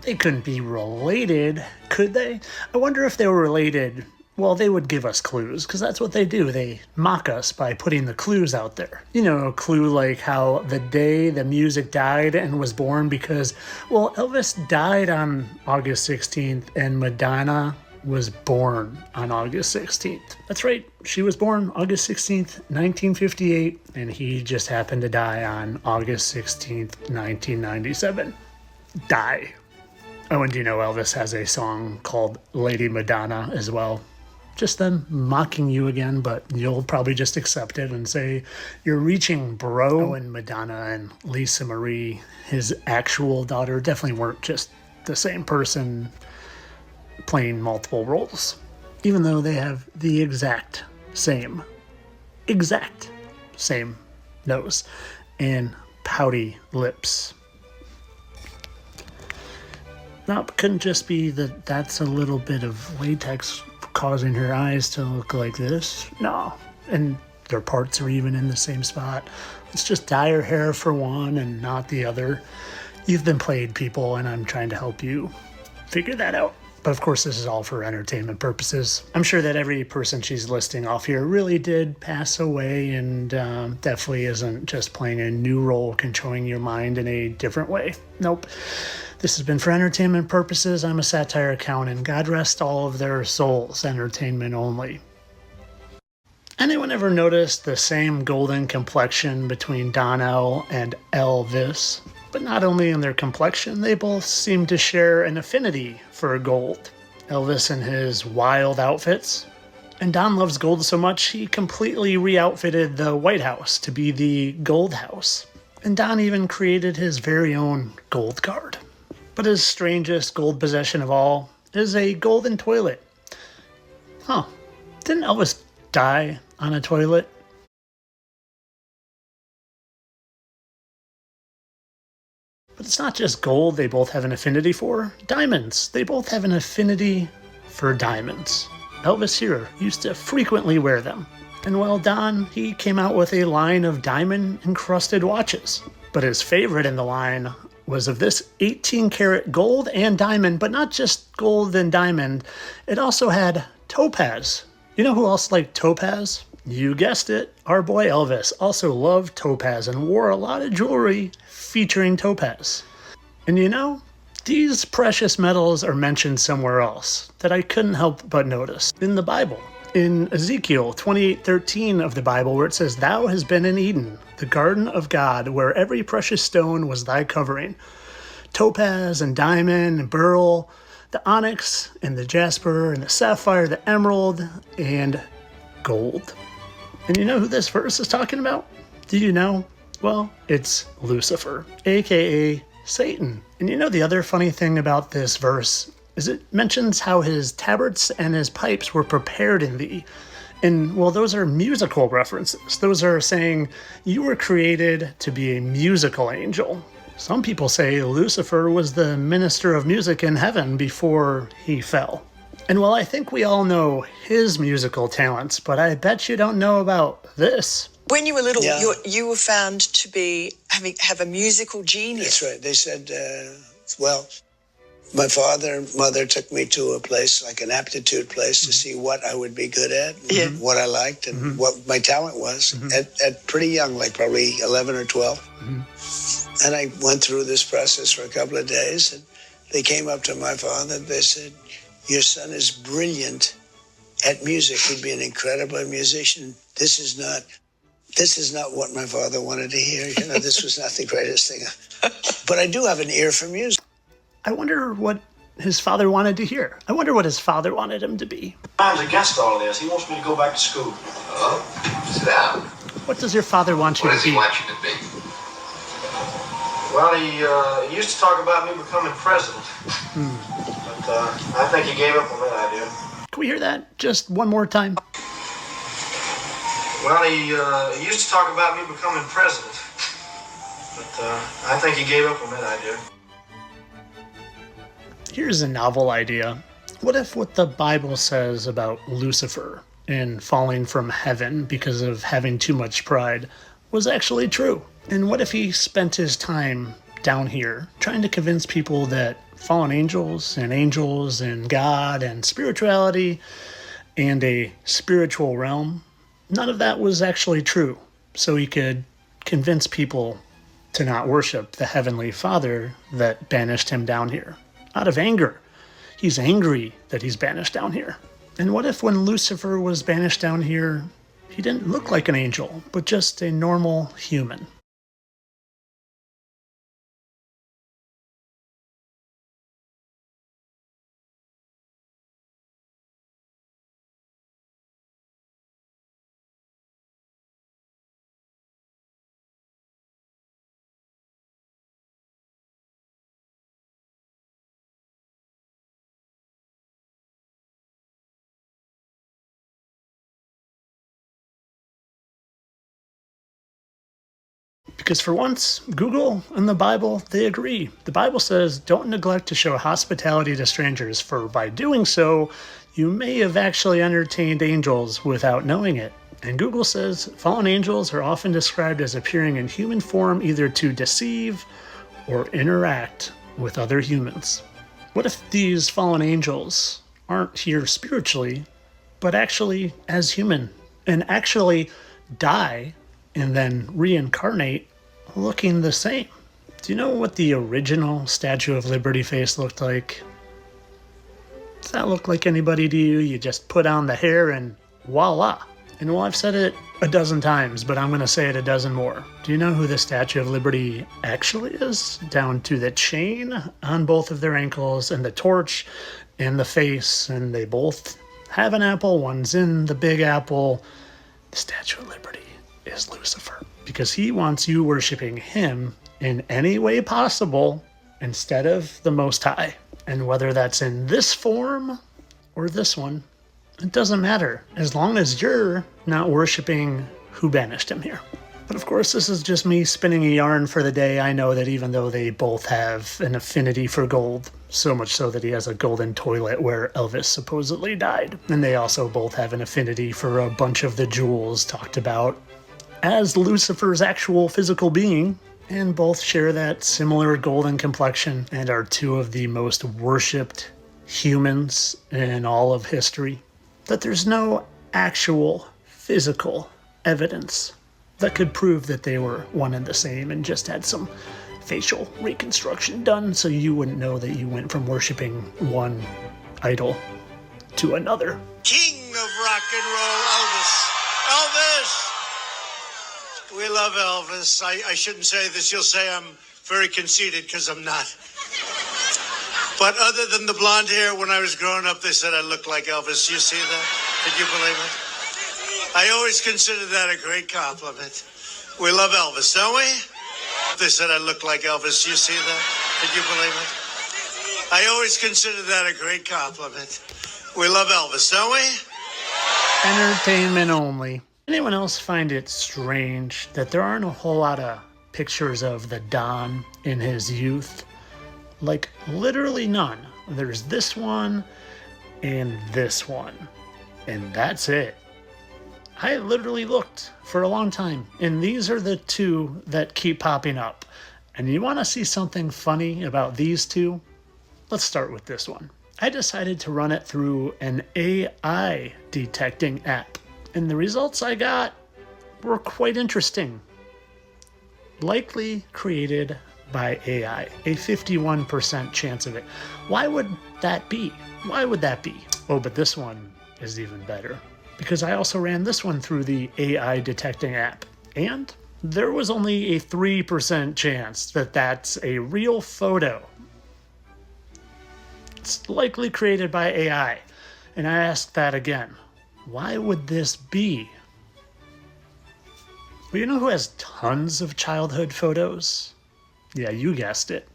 Speaker 2: They couldn't be related, could they? I wonder if they were related. Well, they would give us clues, because that's what they do. They mock us by putting the clues out there. You know, a clue like how the day the music died and was born because, well, Elvis died on August 16th and Madonna was born on August 16th. That's right, she was born August 16th, 1958, and he just happened to die on August 16th, 1997. Die. Oh, and do you know Elvis has a song called Lady Madonna as well? Just them mocking you again, but you'll probably just accept it and say, you're reaching, bro. Oh, and Madonna and Lisa Marie, his actual daughter, definitely weren't just the same person playing multiple roles, even though they have the exact same nose and pouty lips. No, couldn't just be that that's a little bit of latex causing her eyes to look like this. No, and their parts are even in the same spot. Let's just dye her hair for one and not the other. You've been played, people, and I'm trying to help you figure that out. But of course, this is all for entertainment purposes. I'm sure that every person she's listing off here really did pass away and definitely isn't just playing a new role controlling your mind in a different way. Nope. This has been for entertainment purposes. I'm a satire account, and God rest all of their souls, entertainment only. Anyone ever noticed the same golden complexion between Donnell and Elvis? But not only in their complexion, they both seem to share an affinity for gold. Elvis in his wild outfits. And Don loves gold so much, he completely re-outfitted the White House to be the Gold House. And Don even created his very own gold card. But his strangest gold possession of all is a golden toilet. Huh. Didn't Elvis die on a toilet. But it's not just gold they both have an affinity for. Diamonds. They both have an affinity for diamonds. Elvis here used to frequently wear them. And while Don, he came out with a line of diamond-encrusted watches. But his favorite in the line was of this 18-karat gold and diamond, but not just gold and diamond. It also had topaz. You know who else liked topaz? You guessed it, our boy Elvis also loved topaz and wore a lot of jewelry featuring topaz. And you know, these precious metals are mentioned somewhere else that I couldn't help but notice in the Bible. In Ezekiel 28:13 of the Bible, where it says, "Thou hast been in Eden, the garden of God, where every precious stone was thy covering. Topaz and diamond and beryl, the onyx and the jasper and the sapphire, the emerald and gold." And you know who this verse is talking about? Do you know? Well, it's Lucifer, aka Satan. And you know the other funny thing about this verse is it mentions how his tabrets and his pipes were prepared in thee. And well, those are musical references. Those are saying you were created to be a musical angel. Some people say Lucifer was the minister of music in heaven before he fell. And well, I think we all know his musical talents, but I bet you don't know about this.
Speaker 5: When you were little, you were found to have a musical genius.
Speaker 4: That's right. They said, well, my father and mother took me to a place, like an aptitude place, to see what I would be good at, and what I liked, and what my talent was at pretty young, like probably 11 or 12. And I went through this process for a couple of days, and they came up to my father and they said, "Your son is brilliant at music. He'd be an incredible musician." This is not what my father wanted to hear. You know, this was not the greatest thing. But I do have an ear for music.
Speaker 2: I wonder what his father wanted to hear. I wonder what his father wanted him to be.
Speaker 8: Time's against all this. He wants me to go back to school.
Speaker 9: Oh, sit down.
Speaker 2: What does your father want you
Speaker 9: What
Speaker 2: to
Speaker 9: does
Speaker 2: be?
Speaker 9: he want you to be?
Speaker 8: Well, he used to talk about me becoming president. But I think he gave up on that idea.
Speaker 2: Can we hear that just one more time?
Speaker 8: Well, he used to talk about me becoming president. But I think he gave up on that idea.
Speaker 2: Here's a novel idea. What if what the Bible says about Lucifer and falling from heaven because of having too much pride was actually true? And what if he spent his time down here trying to convince people that fallen angels and God and spirituality and a spiritual realm, none of that was actually true, so he could convince people to not worship the Heavenly Father that banished him down here? Out of anger. He's angry that he's banished down here. And what if when Lucifer was banished down here, he didn't look like an angel, but just a normal human? Because for once, Google and the Bible, they agree. The Bible says, don't neglect to show hospitality to strangers, for by doing so, you may have actually entertained angels without knowing it. And Google says, fallen angels are often described as appearing in human form either to deceive or interact with other humans. What if these fallen angels aren't here spiritually, but actually as human, and actually die and then reincarnate looking the same? Do you know what the original Statue of Liberty face looked like? Does that look like anybody to you? You just put on the hair and voila. And well, I've said it a dozen times, but I'm going to say it a dozen more. Do you know who the Statue of Liberty actually is? Down to the chain on both of their ankles and the torch and the face, and they both have an apple. One's in the big apple. The Statue of Liberty is Lucifer, because he wants you worshiping him in any way possible instead of the Most High. And whether that's in this form or this one, It doesn't matter, as long as you're not worshiping who banished him here. But of course, this is just me spinning a yarn for the day. I know that even though they both have an affinity for gold, so much so that he has a golden toilet where Elvis supposedly died, and they also both have an affinity for a bunch of the jewels talked about as Lucifer's actual physical being, and both share that similar golden complexion and are two of the most worshipped humans in all of history. But there's no actual physical evidence that could prove that they were one and the same and just had some facial reconstruction done so you wouldn't know that you went from worshiping one idol to another.
Speaker 4: King of rock and roll, Elvis. Elvis! We love Elvis. I shouldn't say this. You'll say I'm very conceited because I'm not. But other than the blonde hair, when I was growing up, they said I looked like Elvis. You see that? Did you believe it? I always considered that a great compliment. We love Elvis, don't we? They said I looked like Elvis. You see that? Did you believe it? I always considered that a great compliment. We love Elvis, don't we?
Speaker 2: Entertainment only. Anyone else find it strange that there aren't a whole lot of pictures of the Don in his youth? Like, literally none. There's this one and this one, and that's it. I literally looked for a long time, and these are the two that keep popping up. And you want to see something funny about these two? Let's start with this one. I decided to run it through an AI detecting app, and the results I got were quite interesting. Likely created by AI, a 51% chance of it. Why would that be? Why would that be? Oh, but this one is even better, because I also ran this one through the AI detecting app, and there was only a 3% chance that that's a real photo. It's likely created by AI. And I asked that again. Why would this be? Well, you know who has tons of childhood photos? Yeah, you guessed it.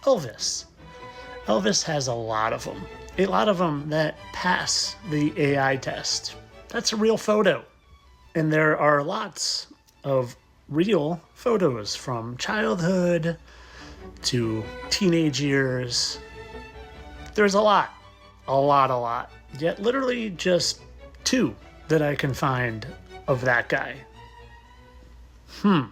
Speaker 2: Elvis. Elvis has a lot of them. A lot of them that pass the AI test. That's a real photo. And there are lots of real photos from childhood to teenage years. There's a lot. Yet literally just two that I can find of that guy. And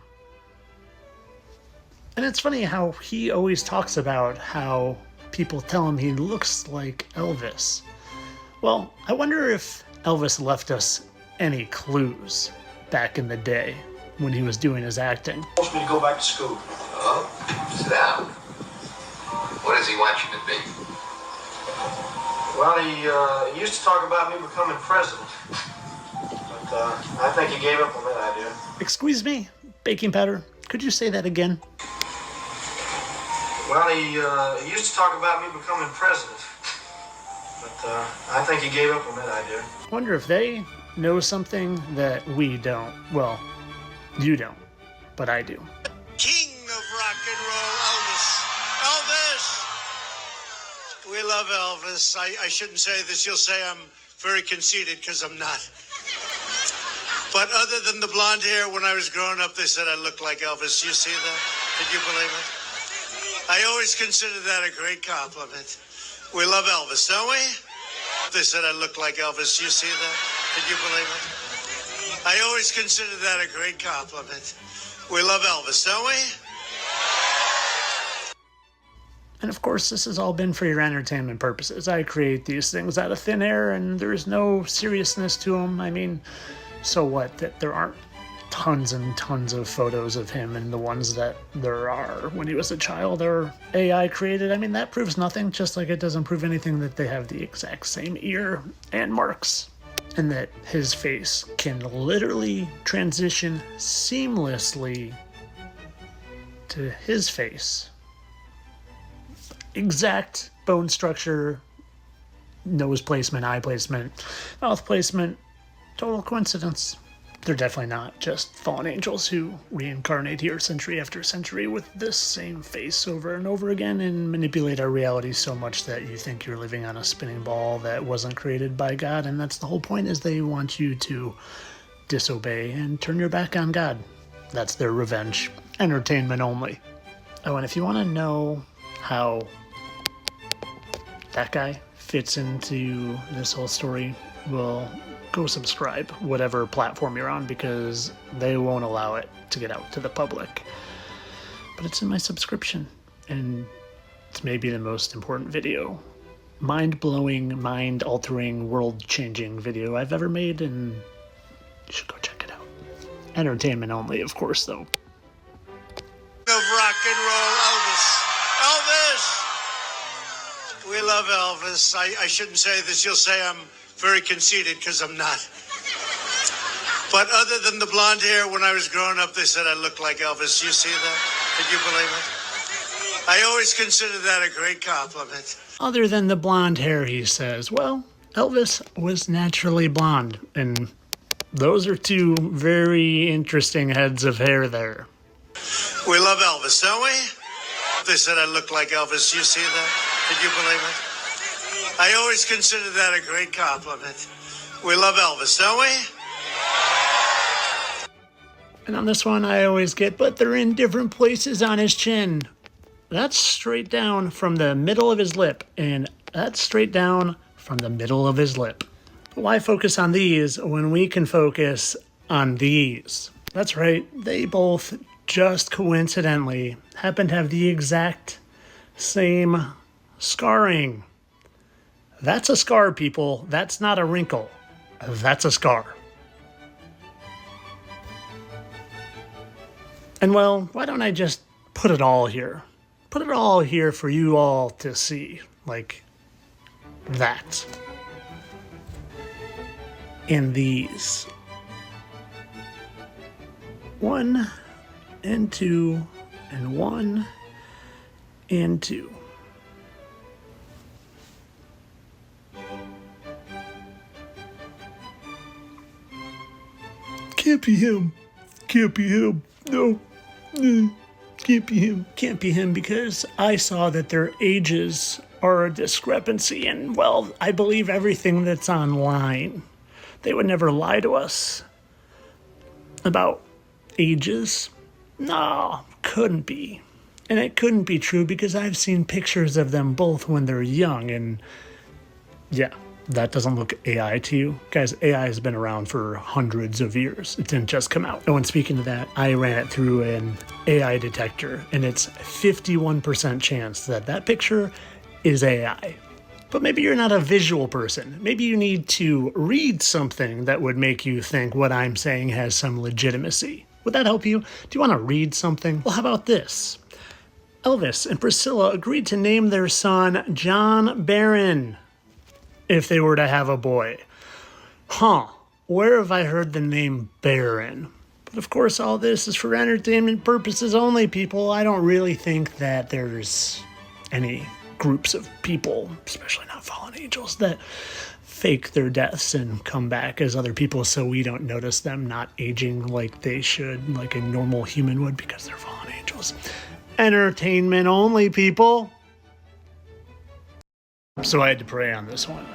Speaker 2: it's funny how he always talks about how people tell him he looks like Elvis. Well, I wonder if Elvis left us any clues back in the day when he was doing his acting.
Speaker 8: He wants me to go back to school.
Speaker 9: Oh, sit down. What does he want you to be?
Speaker 8: Well, he used to talk about me becoming president. But I think he gave up on that idea.
Speaker 2: Excuse me, baking powder. Could you say that again?
Speaker 8: Well, he used to talk about me becoming president. But I think he gave up on that idea.
Speaker 2: I wonder if they know something that we don't. Well, you don't, but I do.
Speaker 4: King of rock and roll, Elvis. Elvis! We love Elvis. I shouldn't say this. You'll say I'm very conceited because I'm not. But other than the blonde hair, when I was growing up, they said I looked like Elvis. You see that? Did you believe it? I always considered that a great compliment. We love Elvis, don't we? They said I looked like Elvis. You see that? Did you believe it? I always considered that a great compliment. We love Elvis, don't we?
Speaker 2: And of course, this has all been for your entertainment purposes. I create these things out of thin air, and there's no seriousness to them. I mean, so what that there aren't tons and tons of photos of him, and the ones that there are when he was a child are AI created. I mean, that proves nothing, just like it doesn't prove anything that they have the exact same ear and marks, and that his face can literally transition seamlessly to his face. Exact bone structure, nose placement, eye placement, mouth placement, total coincidence. They're definitely not just fallen angels who reincarnate here century after century with this same face over and over again and manipulate our reality so much that you think you're living on a spinning ball that wasn't created by God. And that's the whole point, is they want you to disobey and turn your back on God. That's their revenge. Entertainment only. Oh, and if you want to know how that guy fits into this whole story, well, go subscribe, whatever platform you're on, because they won't allow it to get out to the public. But it's in my subscription, and it's maybe the most important video, mind-blowing, mind-altering, world-changing video I've ever made, and you should go check it out. Entertainment only, of course, though.
Speaker 6: Of rock and roll, Elvis. Elvis! We love Elvis. I shouldn't say this. You'll say I'm very conceited, because I'm not. But other than the blonde hair, when I was growing up, they said I looked like Elvis. You see that? Did you believe it? I always considered that a great compliment.
Speaker 2: Other than the blonde hair, he says. Well, Elvis was naturally blonde, and those are two very interesting heads of hair there.
Speaker 6: We love Elvis, don't we? They said I looked like Elvis. You see that? Did you believe it? I always considered that a great compliment. We love Elvis, don't we?
Speaker 2: And on this one, I always get, but they're in different places on his chin. That's straight down from the middle of his lip, and that's straight down from the middle of his lip. But why focus on these when we can focus on these? That's right, they both just coincidentally happen to have the exact same scarring. That's a scar, people. That's not a wrinkle. That's a scar. And well, why don't I just put it all here? Put it all here for you all to see. Like that. And these. 1 and 2 and 1 and 2. Can't be him. Can't be him. No. Can't be him. Can't be him, because I saw that their ages are a discrepancy, and well, I believe everything that's online. They would never lie to us about ages. No, couldn't be. And it couldn't be true because I've seen pictures of them both when they're young, and yeah, that doesn't look AI to you. Guys, AI has been around for hundreds of years. It didn't just come out. Oh, and speaking of that, I ran it through an AI detector, and it's 51% chance that that picture is AI. But maybe you're not a visual person. Maybe you need to read something that would make you think what I'm saying has some legitimacy. Would that help you? Do you want to read something? Well, how about this? Elvis and Priscilla agreed to name their son John Barron if they were to have a boy. Huh, where have I heard the name Barron? But of course, all this is for entertainment purposes only, people. I don't really think that there's any groups of people, especially not fallen angels, that fake their deaths and come back as other people so we don't notice them not aging like they should, like a normal human would, because they're fallen angels. Entertainment only, people. So I had to pray on this one.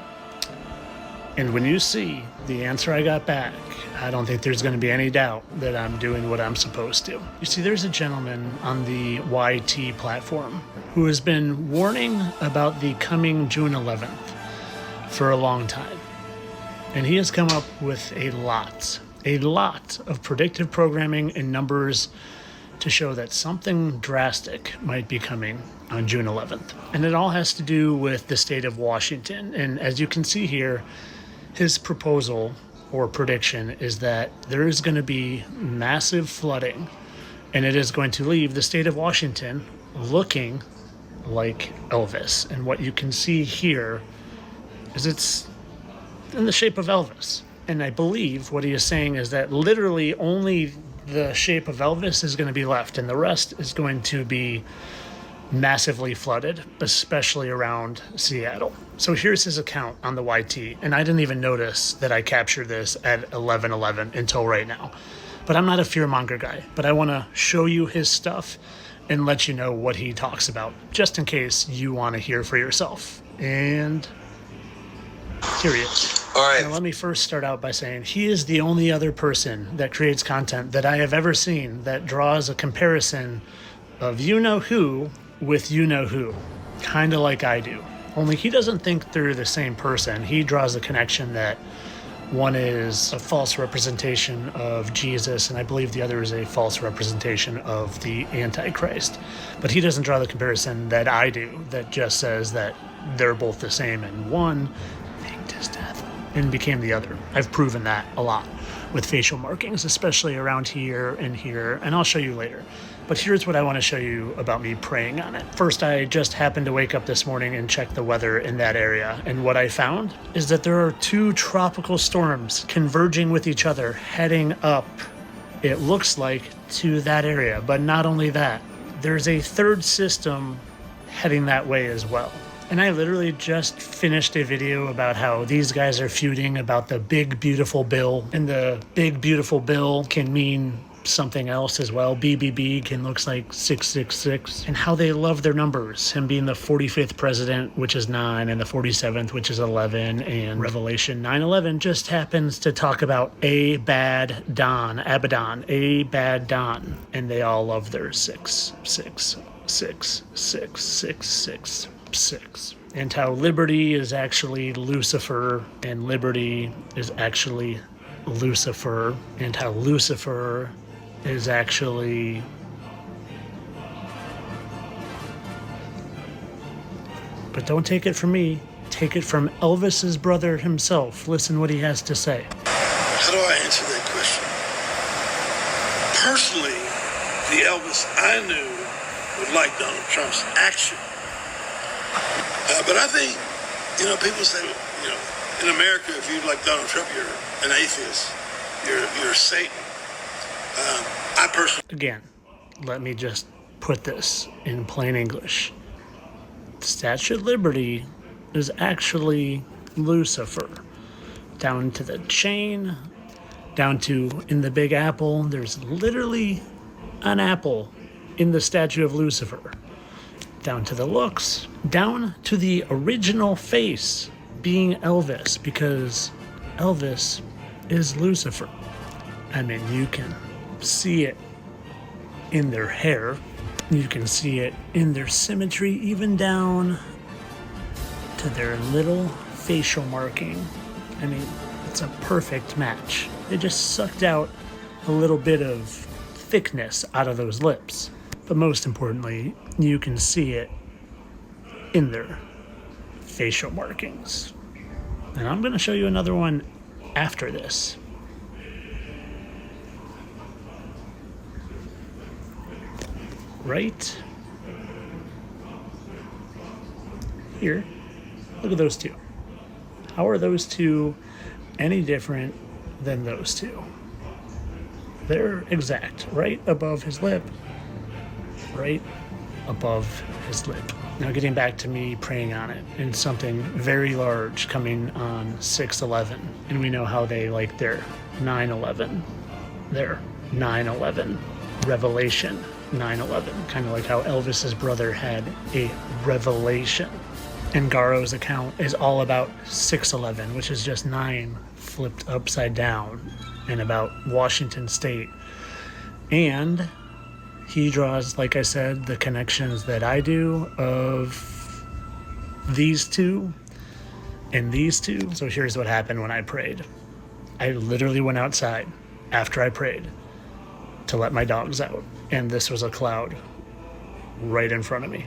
Speaker 2: And when you see the answer I got back, I don't think there's going to be any doubt that I'm doing what I'm supposed to. You see, there's a gentleman on the YT platform who has been warning about the coming June 11th for a long time. And he has come up with a lot of predictive programming and numbers to show that something drastic might be coming on June 11th. And it all has to do with the state of Washington. And as you can see here, his proposal or prediction is that there is going to be massive flooding, and it is going to leave the state of Washington looking like Elvis. And what you can see here is it's in the shape of Elvis. And I believe what he is saying is that literally only the shape of Elvis is going to be left, and the rest is going to be massively flooded, especially around Seattle. So here's his account on the YT, and I didn't even notice that I captured this at 11:11 until right now. But I'm not a fearmonger guy, but I want to show you his stuff and let you know what he talks about, just in case you want to hear for yourself. And here he is.
Speaker 3: All right.
Speaker 2: Now, let me first start out by saying he is the only other person that creates content that I have ever seen that draws a comparison of you-know-who with you-know-who, kind of like I do. Only he doesn't think they're the same person. He draws the connection that one is a false representation of Jesus, and I believe the other is a false representation of the Antichrist. But he doesn't draw the comparison that I do, that just says that they're both the same, and one faked his death and became the other. I've proven that a lot with facial markings, especially around here, and I'll show you later. But here's what I want to show you about me praying on it. First, I just happened to wake up this morning and check the weather in that area, and what I found is that there are two tropical storms converging with each other, heading up, it looks like, to that area. But not only that, there's a third system heading that way as well. And I literally just finished a video about how these guys are feuding about the big beautiful bill, and the big beautiful bill can mean something else as well. BBB can looks like 666, and how they love their numbers, him being the 45th president, which is 9, and the 47th, which is 11, and Revelation 9:11 just happens to talk about Abaddon, Abaddon, and they all love their 6666666, and how liberty is actually Lucifer, and liberty is actually Lucifer, and how Lucifer is actually but don't take it from me, take it from Elvis's brother himself. Listen what he has to say.
Speaker 11: How do I answer that question? Personally, the Elvis I knew would like Donald Trump's action. But I think, people say, in America, if you like Donald Trump, you're an atheist. You're Satan. I personally...
Speaker 2: Again, let me just put this in plain English. The Statue of Liberty is actually Lucifer. Down to the chain, down to in the Big Apple, there's literally an apple in the statue of Lucifer. Down to the looks, down to the original face being Elvis, because Elvis is Lucifer. I mean, you can see it in their hair, you can see it in their symmetry, even down to their little facial marking. I mean, it's a perfect match. They just sucked out a little bit of thickness out of those lips. But most importantly, you can see it in their facial markings. And I'm going to show you another one after this. Right here. Look at those two. How are those two any different than those two? They're exact, right above his lip. Right above his lip. Now getting back to me praying on it, and something very large coming on 6/11, and we know how they like their 9/11, their 9/11, Revelation 9/11, kind of like how Elvis's brother had a revelation. And Garo's account is all about 6/11, which is just 9 flipped upside down, and about Washington State. And he draws, like I said, the connections that I do of these two and these two. So here's what happened when I prayed. I literally went outside after I prayed to let my dogs out, and this was a cloud right in front of me.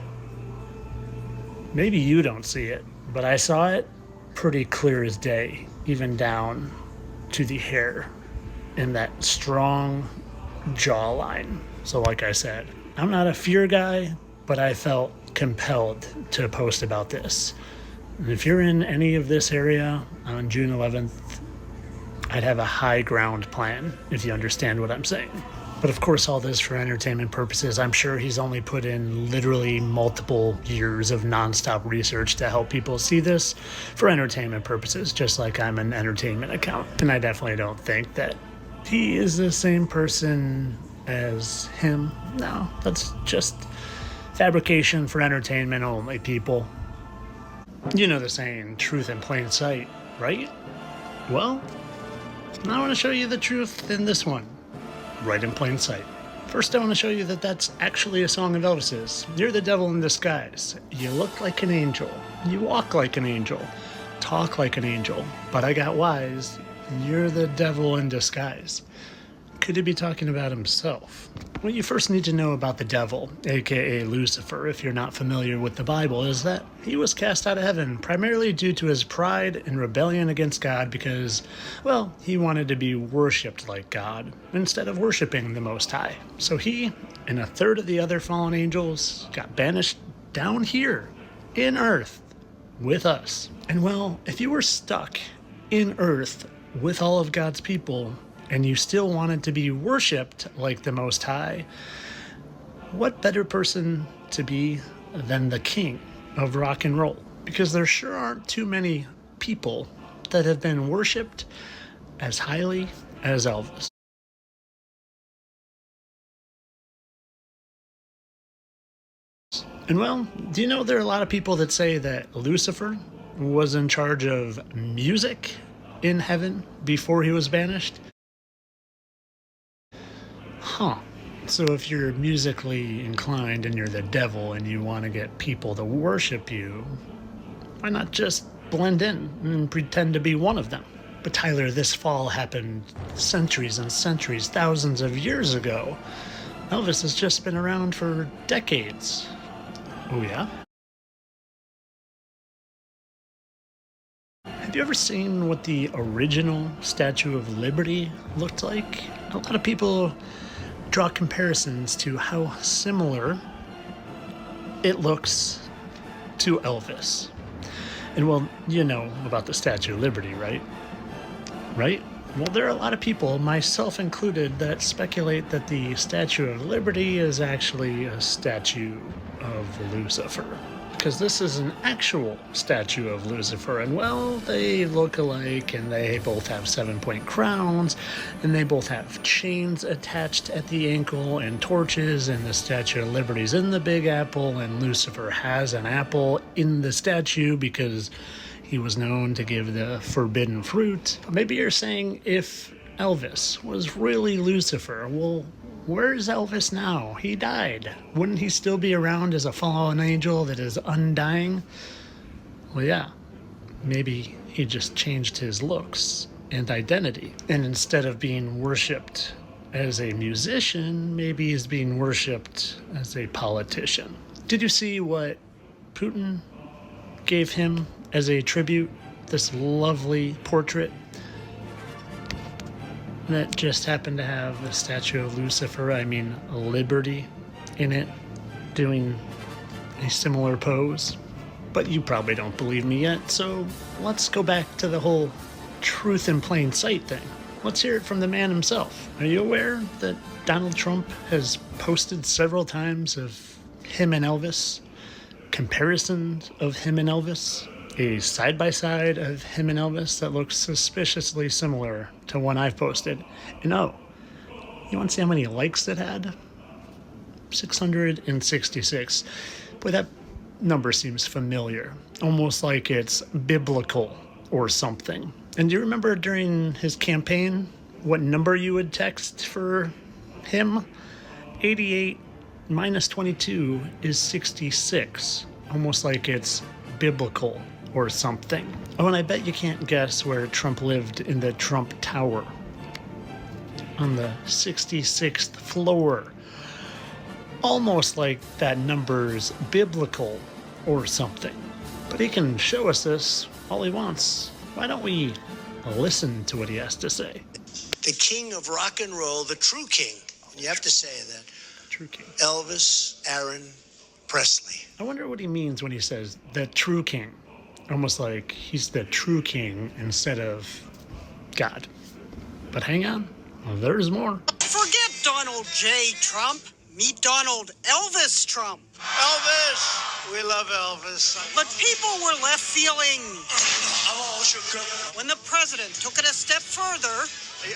Speaker 2: Maybe you don't see it, but I saw it pretty clear as day, even down to the hair and that strong jawline. So like I said, I'm not a fear guy, but I felt compelled to post about this. And if you're in any of this area on June 11th, I'd have a high ground plan, if you understand what I'm saying. But of course, all this for entertainment purposes. I'm sure he's only put in literally multiple years of nonstop research to help people see this for entertainment purposes, just like I'm an entertainment account. And I definitely don't think that he is the same person as him. No, that's just fabrication for entertainment only, people. You know the saying, truth in plain sight, right? Well, I want to show you the truth in this one, right in plain sight. First, I want to show you that that's actually a song of Elvis's. You're the devil in disguise. You look like an angel. You walk like an angel. Talk like an angel. But I got wise. You're the devil in disguise. Could he be talking about himself? What you first need to know about the devil, aka Lucifer, if you're not familiar with the Bible, is that he was cast out of heaven primarily due to his pride and rebellion against God because, well, he wanted to be worshipped like God instead of worshiping the Most High. So he and a third of the other fallen angels got banished down here in earth with us. And well, if you were stuck in earth with all of God's people, and you still wanted to be worshipped like the Most High, what better person to be than the king of rock and roll? Because there sure aren't too many people that have been worshipped as highly as Elvis. And well, do you know there are a lot of people that say that Lucifer was in charge of music in heaven before he was banished? Huh. So if you're musically inclined and you're the devil and you want to get people to worship you, why not just blend in and pretend to be one of them? But Tyler, this fall happened centuries and centuries, thousands of years ago. Elvis has just been around for decades. Oh yeah? Have you ever seen what the original Statue of Liberty looked like? A lot of people draw comparisons to how similar it looks to Elvis. And well, you know about the Statue of Liberty, right? Right? Well, there are a lot of people, myself included, that speculate that the Statue of Liberty is actually a statue of Lucifer. Because this is an actual statue of Lucifer, and well, they look alike, and they both have 7-point crowns, and they both have chains attached at the ankle and torches, and the Statue of Liberty's in the Big Apple, and Lucifer has an apple in the statue because he was known to give the forbidden fruit. Maybe you're saying if Elvis was really Lucifer, well, where's Elvis now? He died. Wouldn't he still be around as a fallen angel that is undying? Well, yeah. Maybe he just changed his looks and identity. And instead of being worshipped as a musician, maybe he's being worshipped as a politician. Did you see what Putin gave him as a tribute? This lovely portrait that just happened to have the statue of Lucifer, Liberty, in it, doing a similar pose. But you probably don't believe me yet, so let's go back to the whole truth in plain sight thing. Let's hear it from the man himself. Are you aware that Donald Trump has posted several times of him and Elvis, comparisons of him and Elvis, a side-by-side of him and Elvis that looks suspiciously similar to one I've posted. And oh, you want to see how many likes it had? 666. Boy, that number seems familiar. Almost like it's biblical or something. And do you remember during his campaign what number you would text for him? 88 minus 22 is 66. Almost like it's biblical or something. Oh, and I bet you can't guess where Trump lived in the Trump Tower. On the 66th floor. Almost like that number's biblical or something. But he can show us this all he wants. Why don't we listen to what he has to say?
Speaker 6: The king of rock and roll, the true king. You have to say that.
Speaker 2: True king.
Speaker 6: Elvis Aaron Presley.
Speaker 2: I wonder what he means when he says the true king. Almost like he's the true king instead of God. But hang on, there's more.
Speaker 6: Forget
Speaker 12: Donald J. Trump. Meet Donald Elvis Trump.
Speaker 6: Elvis! We love Elvis.
Speaker 12: But people were left feeling when the president took it a step further.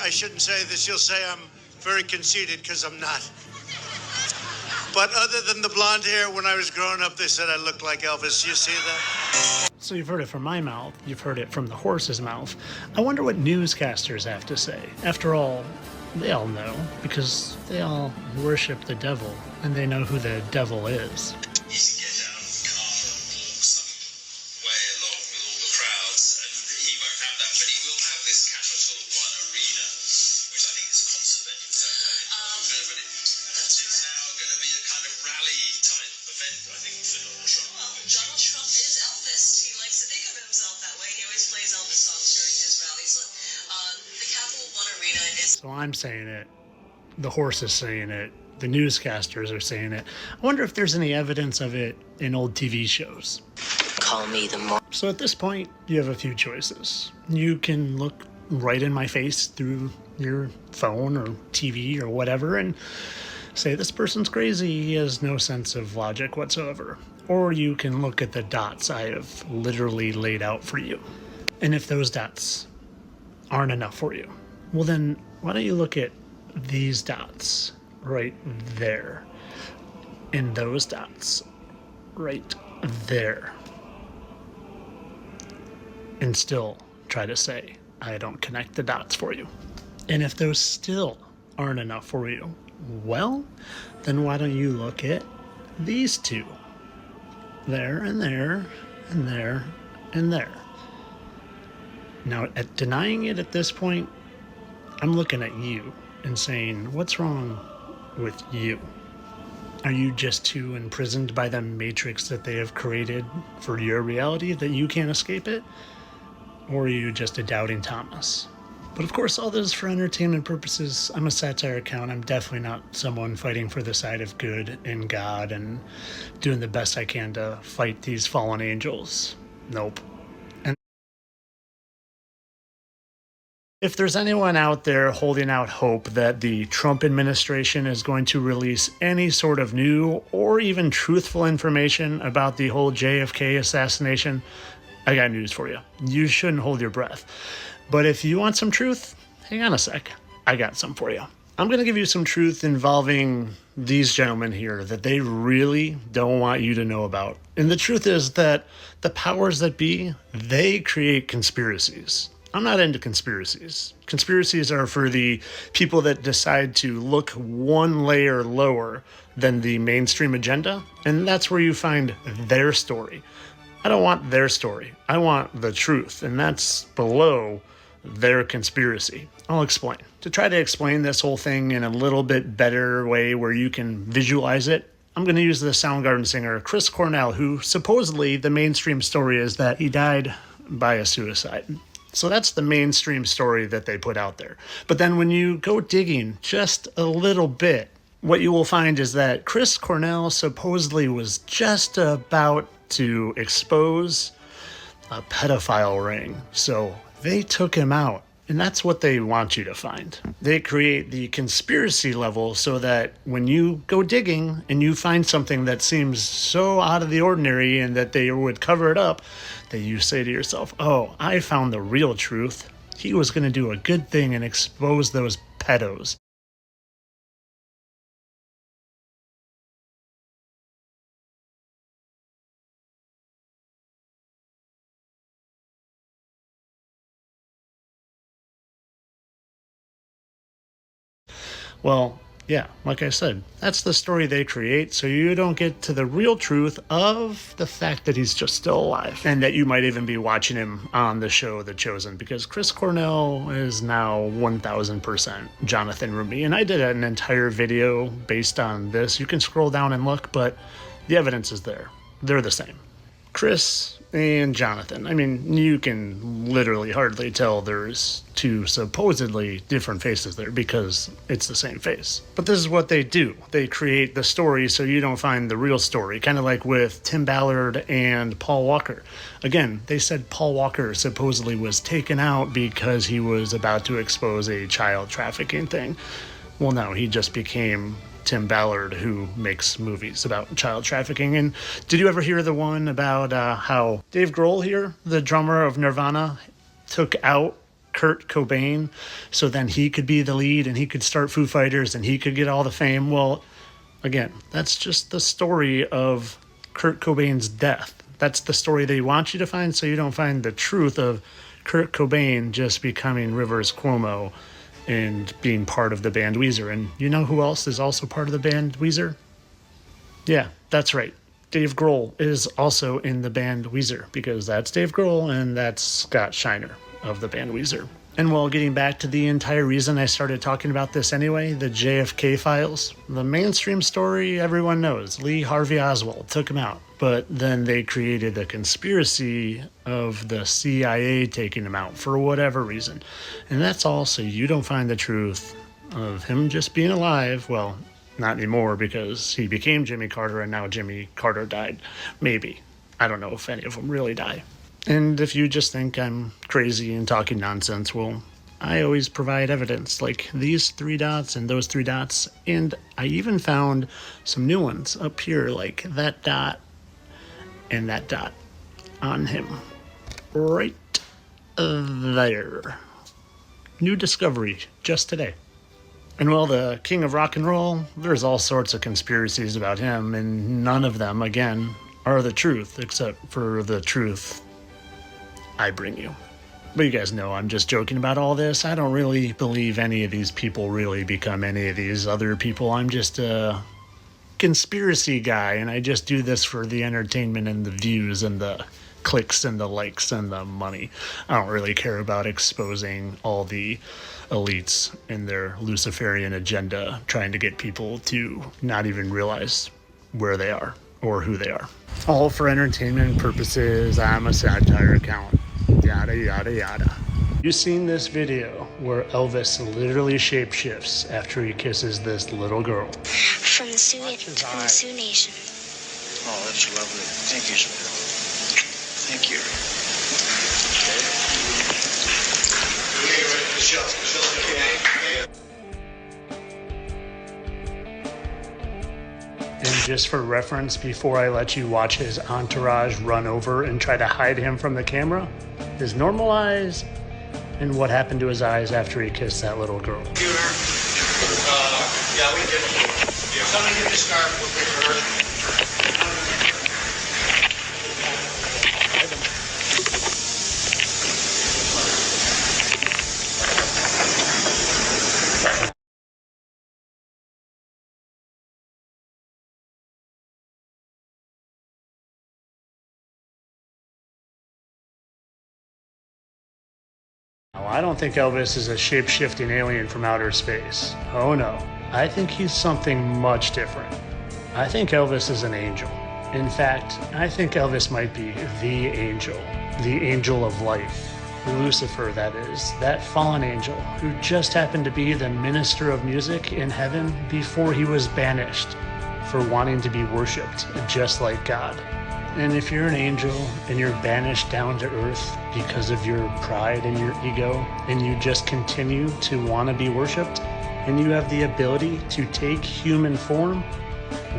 Speaker 6: I shouldn't say this. You'll say I'm very conceited, because I'm not. But other than the blonde hair, when I was growing up, they said I looked like Elvis. You see that?
Speaker 2: So you've heard it from my mouth. You've heard it from the horse's mouth. I wonder what newscasters have to say. After all, they all know, because they all worship the devil, and they know who the devil is. So I'm saying it, the horse is saying it, the newscasters are saying it. I wonder if there's any evidence of it in old TV shows.
Speaker 13: Call me the
Speaker 2: So at this point, you have a few choices. You can look right in my face through your phone or TV or whatever and say, this person's crazy, he has no sense of logic whatsoever. Or you can look at the dots I have literally laid out for you. And if those dots aren't enough for you, well then, why don't you look at these dots right there, and those dots right there, and still try to say, I don't connect the dots for you. And if those still aren't enough for you, well, then why don't you look at these two, there and there and there and there. Now, at denying it at this point, I'm looking at you and saying, what's wrong with you? Are you just too imprisoned by the matrix that they have created for your reality that you can't escape it? Or are you just a doubting Thomas? But of course, all this is for entertainment purposes. I'm a satire account. I'm definitely not someone fighting for the side of good and God and doing the best I can to fight these fallen angels. Nope. If there's anyone out there holding out hope that the Trump administration is going to release any sort of new or even truthful information about the whole JFK assassination, I got news for you. You shouldn't hold your breath. But if you want some truth, hang on a sec. I got some for you. I'm going to give you some truth involving these gentlemen here that they really don't want you to know about. And the truth is that the powers that be, they create conspiracies. I'm not into conspiracies. Conspiracies are for the people that decide to look one layer lower than the mainstream agenda, and that's where you find their story. I don't want their story. I want the truth, and that's below their conspiracy. I'll explain. To try to explain this whole thing in a little bit better way where you can visualize it, I'm going to use the Soundgarden singer Chris Cornell, who supposedly the mainstream story is that he died by a suicide. So that's the mainstream story that they put out there. But then when you go digging just a little bit, what you will find is that Chris Cornell supposedly was just about to expose a pedophile ring. So they took him out. And that's what they want you to find. They create the conspiracy level so that when you go digging and you find something that seems so out of the ordinary and that they would cover it up, that you say to yourself, oh, I found the real truth. He was going to do a good thing and expose those pedos. Well, yeah, like I said, that's the story they create, so you don't get to the real truth of the fact that he's just still alive, and that you might even be watching him on the show The Chosen, because Chris Cornell is now 1000% Jonathan Rumi, and I did an entire video based on this. You can scroll down and look, but the evidence is there. They're the same. Chris and Jonathan. I mean, you can literally hardly tell there's two supposedly different faces there because it's the same face. But this is what they do. They create the story so you don't find the real story, kind of like with Tim Ballard and Paul Walker. Again, they said Paul Walker supposedly was taken out because he was about to expose a child trafficking thing. Well, no, he just became Tim Ballard, who makes movies about child trafficking. And did you ever hear the one about how Dave Grohl here, the drummer of Nirvana, took out Kurt Cobain so then he could be the lead and he could start Foo Fighters and he could get all the fame? Well, again, that's just the story of Kurt Cobain's death. That's the story they want you to find, so you don't find the truth of Kurt Cobain just becoming Rivers Cuomo and being part of the band Weezer. And you know who else is also part of the band Weezer? Yeah, that's right. Dave Grohl is also in the band Weezer, because that's Dave Grohl and that's Scott Shiner of the band Weezer. And while getting back to the entire reason I started talking about this anyway, the JFK files, the mainstream story everyone knows. Lee Harvey Oswald took him out. But then they created a conspiracy of the CIA taking him out for whatever reason. And that's all so you don't find the truth of him just being alive. Well, not anymore, because he became Jimmy Carter and now Jimmy Carter died. Maybe. I don't know if any of them really die. And if you just think I'm crazy and talking nonsense, well, I always provide evidence, like these 3 dots and those 3 dots. And I even found some new ones up here, like that dot and that dot on him. Right there. New discovery just today. And well, the king of rock and roll, there's all sorts of conspiracies about him, and none of them, again, are the truth, except for the truth I bring you. But you guys know I'm just joking about all this. I don't really believe any of these people really become any of these other people. I'm just a conspiracy guy, and I just do this for the entertainment and the views and the clicks and the likes and the money. I don't really care about exposing all the elites and their Luciferian agenda, trying to get people to not even realize where they are or who they are. All for entertainment purposes. I'm a satire account. Yada, yada, yada. You've seen this video where Elvis literally shapeshifts after he kisses this little girl.
Speaker 13: From the Sioux Nation.
Speaker 4: Oh, that's lovely. Thank you, sweetheart. Thank you.
Speaker 2: And just for reference, before I let you watch his entourage run over and try to hide him from the camera, his normal eyes and what happened to his eyes after he kissed that little girl.
Speaker 6: Yeah, we did. Somebody get the scarf real quick for her.
Speaker 2: I don't think Elvis is a shape-shifting alien from outer space. Oh no. I think he's something much different. I think Elvis is an angel. In fact, I think Elvis might be the angel of light. Lucifer, that is, that fallen angel who just happened to be the minister of music in heaven before he was banished for wanting to be worshipped just like God. And if you're an angel and you're banished down to earth because of your pride and your ego, and you just continue to want to be worshipped, and you have the ability to take human form,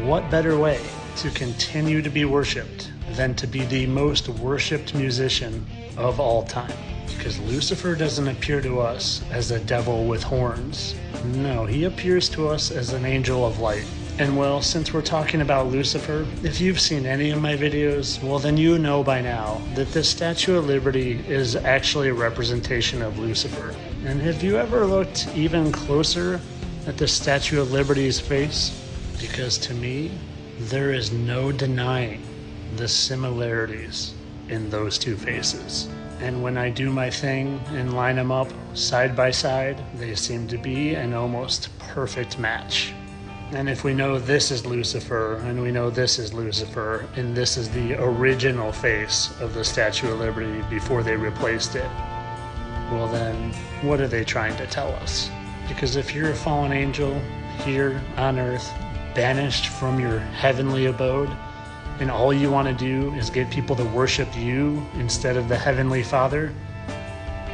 Speaker 2: what better way to continue to be worshipped than to be the most worshipped musician of all time? Because Lucifer doesn't appear to us as a devil with horns. No, he appears to us as an angel of light. And well, since we're talking about Lucifer, if you've seen any of my videos, well then you know by now that the Statue of Liberty is actually a representation of Lucifer. And have you ever looked even closer at the Statue of Liberty's face? Because to me, there is no denying the similarities in those two faces. And when I do my thing and line them up side by side, they seem to be an almost perfect match. And if we know this is Lucifer, and we know this is Lucifer, and this is the original face of the Statue of Liberty before they replaced it, well then, what are they trying to tell us? Because if you're a fallen angel here on earth, banished from your heavenly abode, and all you want to do is get people to worship you instead of the Heavenly Father,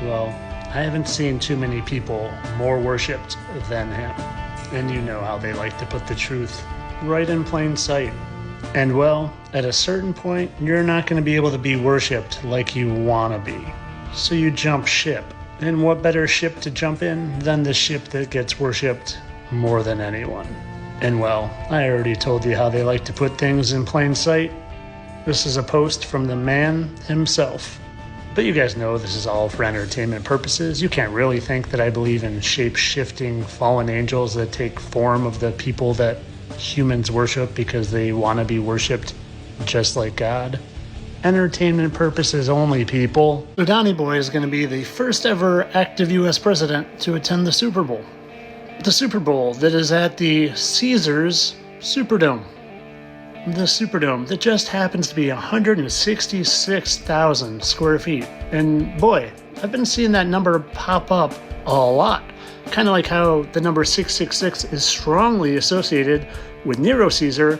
Speaker 2: well, I haven't seen too many people more worshipped than him. And you know how they like to put the truth right in plain sight. And well, at a certain point, you're not going to be able to be worshipped like you want to be. So you jump ship. And what better ship to jump in than the ship that gets worshipped more than anyone? And well, I already told you how they like to put things in plain sight. This is a post from the man himself. But you guys know this is all for entertainment purposes. You can't really think that I believe in shape-shifting fallen angels that take form of the people that humans worship because they want to be worshipped just like God. Entertainment purposes only, people. So Donnie Boy is going to be the first ever active U.S. president to attend the Super Bowl. The Super Bowl that is at the Caesars Superdome. The Superdome that just happens to be 166,000 square feet. And boy, I've been seeing that number pop up a lot. Kind of like how the number 666 is strongly associated with Nero Caesar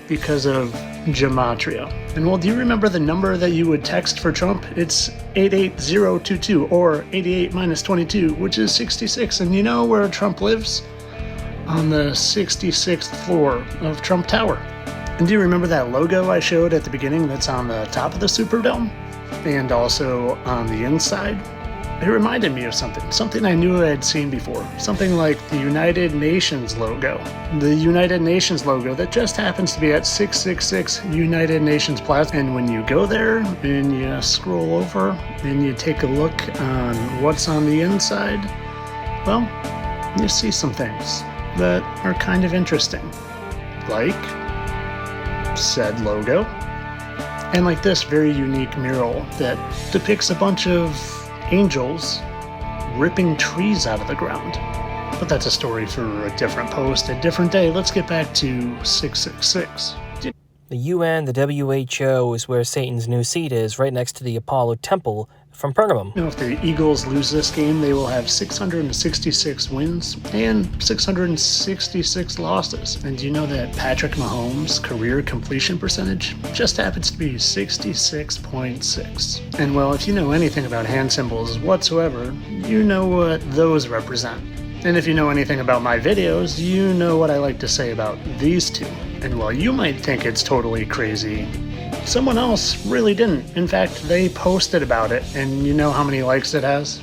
Speaker 2: because of gematria. And well, do you remember the number that you would text for Trump? It's 88022 or 88 minus 22, which is 66. And you know where Trump lives? On the 66th floor of Trump Tower. And do you remember that logo I showed at the beginning that's on the top of the Superdome? And also on the inside? It reminded me of something I knew I had seen before. Something like the United Nations logo. The United Nations logo that just happens to be at 666 United Nations Plaza. And when you go there and you scroll over and you take a look on what's on the inside, well, you see some things that are kind of interesting. Like said logo, and like this very unique mural that depicts a bunch of angels ripping trees out of the ground. But that's a story for a different post, a different day. Let's get back to 666.
Speaker 1: The UN, the WHO, is where Satan's new seat is, right next to the Apollo Temple from Pergamum.
Speaker 2: If the Eagles lose this game, they will have 666 wins and 666 losses. And do you know that Patrick Mahomes' career completion percentage just happens to be 66.6? And well, if you know anything about hand symbols whatsoever, you know what those represent. And if you know anything about my videos, you know what I like to say about these two. And while you might think it's totally crazy, someone else really didn't. In fact, they posted about it, and you know how many likes it has?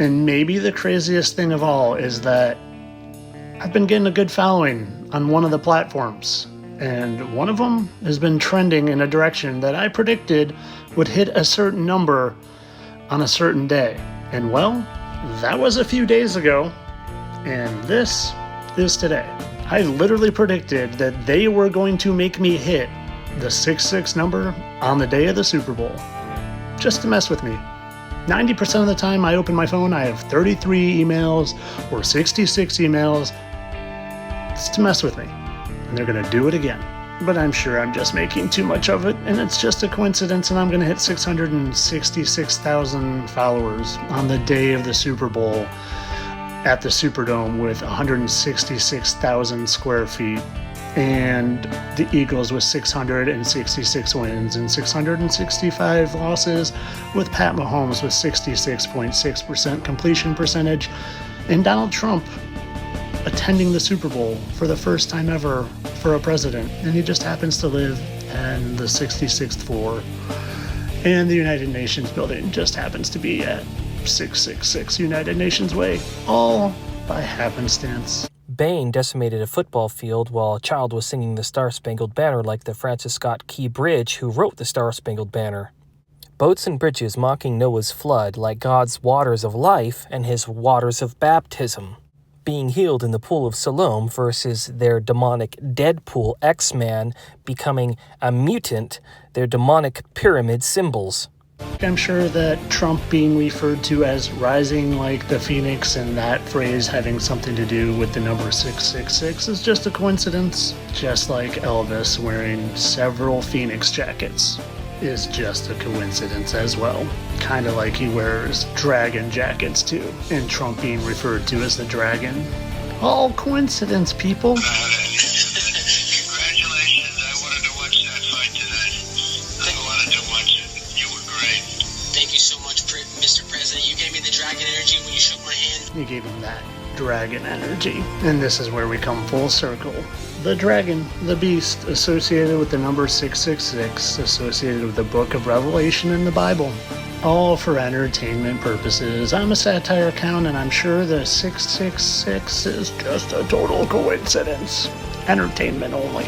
Speaker 2: And maybe the craziest thing of all is that I've been getting a good following on one of the platforms, and one of them has been trending in a direction that I predicted would hit a certain number on a certain day. And well, that was a few days ago, and this is today. I literally predicted that they were going to make me hit the 66 number on the day of the Super Bowl, just to mess with me. 90% of the time I open my phone, I have 33 emails or 66 emails. It's to mess with me, and they're going to do it again. But I'm sure I'm just making too much of it, and it's just a coincidence, and I'm going to hit 666,000 followers on the day of the Super Bowl at the Superdome with 166,000 square feet, and the Eagles with 666 wins and 665 losses, with Pat Mahomes with 66.6% completion percentage, and Donald Trump attending the Super Bowl for the first time ever for a president, and he just happens to live in the 66th floor, and the United Nations building just happens to be at 666 United Nations Way, all by happenstance.
Speaker 1: Bain decimated a football field while a child was singing the Star-Spangled Banner like the Francis Scott Key Bridge who wrote the Star-Spangled Banner. Boats and bridges mocking Noah's flood like God's waters of life and his waters of baptism. Being healed in the pool of Siloam versus their demonic Deadpool X-Man becoming a mutant, their demonic pyramid symbols.
Speaker 2: I'm sure that Trump being referred to as rising like the phoenix and that phrase having something to do with the number 666 is just a coincidence. Just like Elvis wearing several phoenix jackets is just a coincidence as well. Kind of like he wears dragon jackets too, and Trump being referred to as the dragon. All coincidence, people.
Speaker 6: Congratulations. I wanted to watch that fight tonight. I wanted to watch it. You were great.
Speaker 12: Thank you so much, Mr. President. You gave me the dragon energy when you shook my hand.
Speaker 2: He gave him that dragon energy. And this is where we come full circle. The dragon, the beast, associated with the number 666, associated with the book of Revelation in the Bible. All for entertainment purposes. I'm a satire count, and I'm sure the 666 is just a total coincidence. Entertainment only.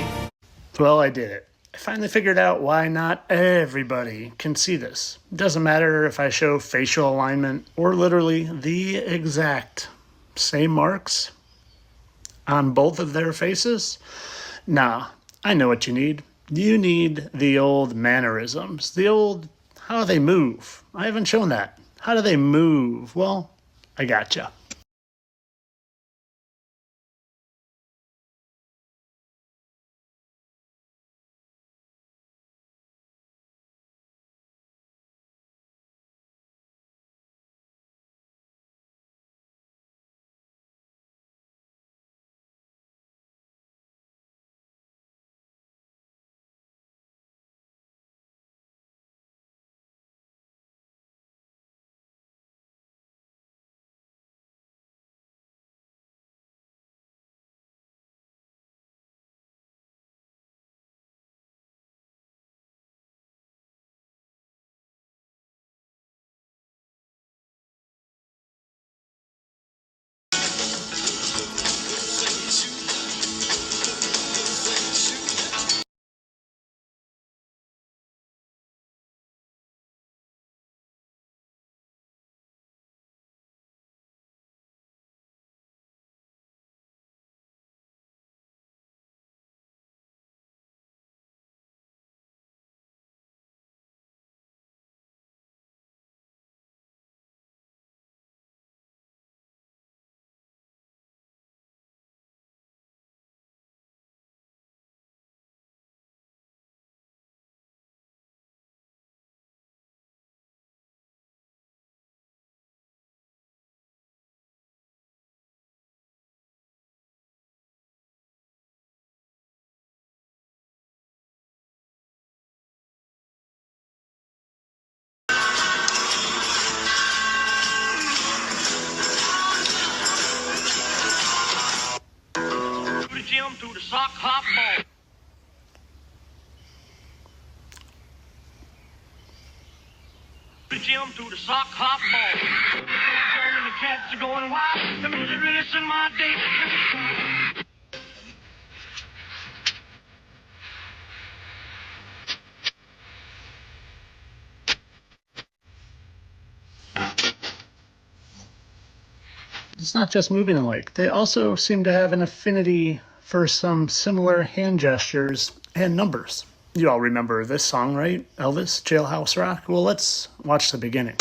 Speaker 2: Well, I did it. I finally figured out why not everybody can see this. It doesn't matter if I show facial alignment or literally the exact same marks on both of their faces. Nah, I know what you need. You need the old mannerisms, the old how they move. I haven't shown that. How do they move? Well, I gotcha.
Speaker 7: Jim through the sock hop ball. Jim through the sock hop ball. The cats are going wild. The music really in my day.
Speaker 2: It's not just moving alike. They also seem to have an affinity for some similar hand gestures and numbers. You all remember this song, right? Elvis, Jailhouse Rock? Well, let's watch the beginning.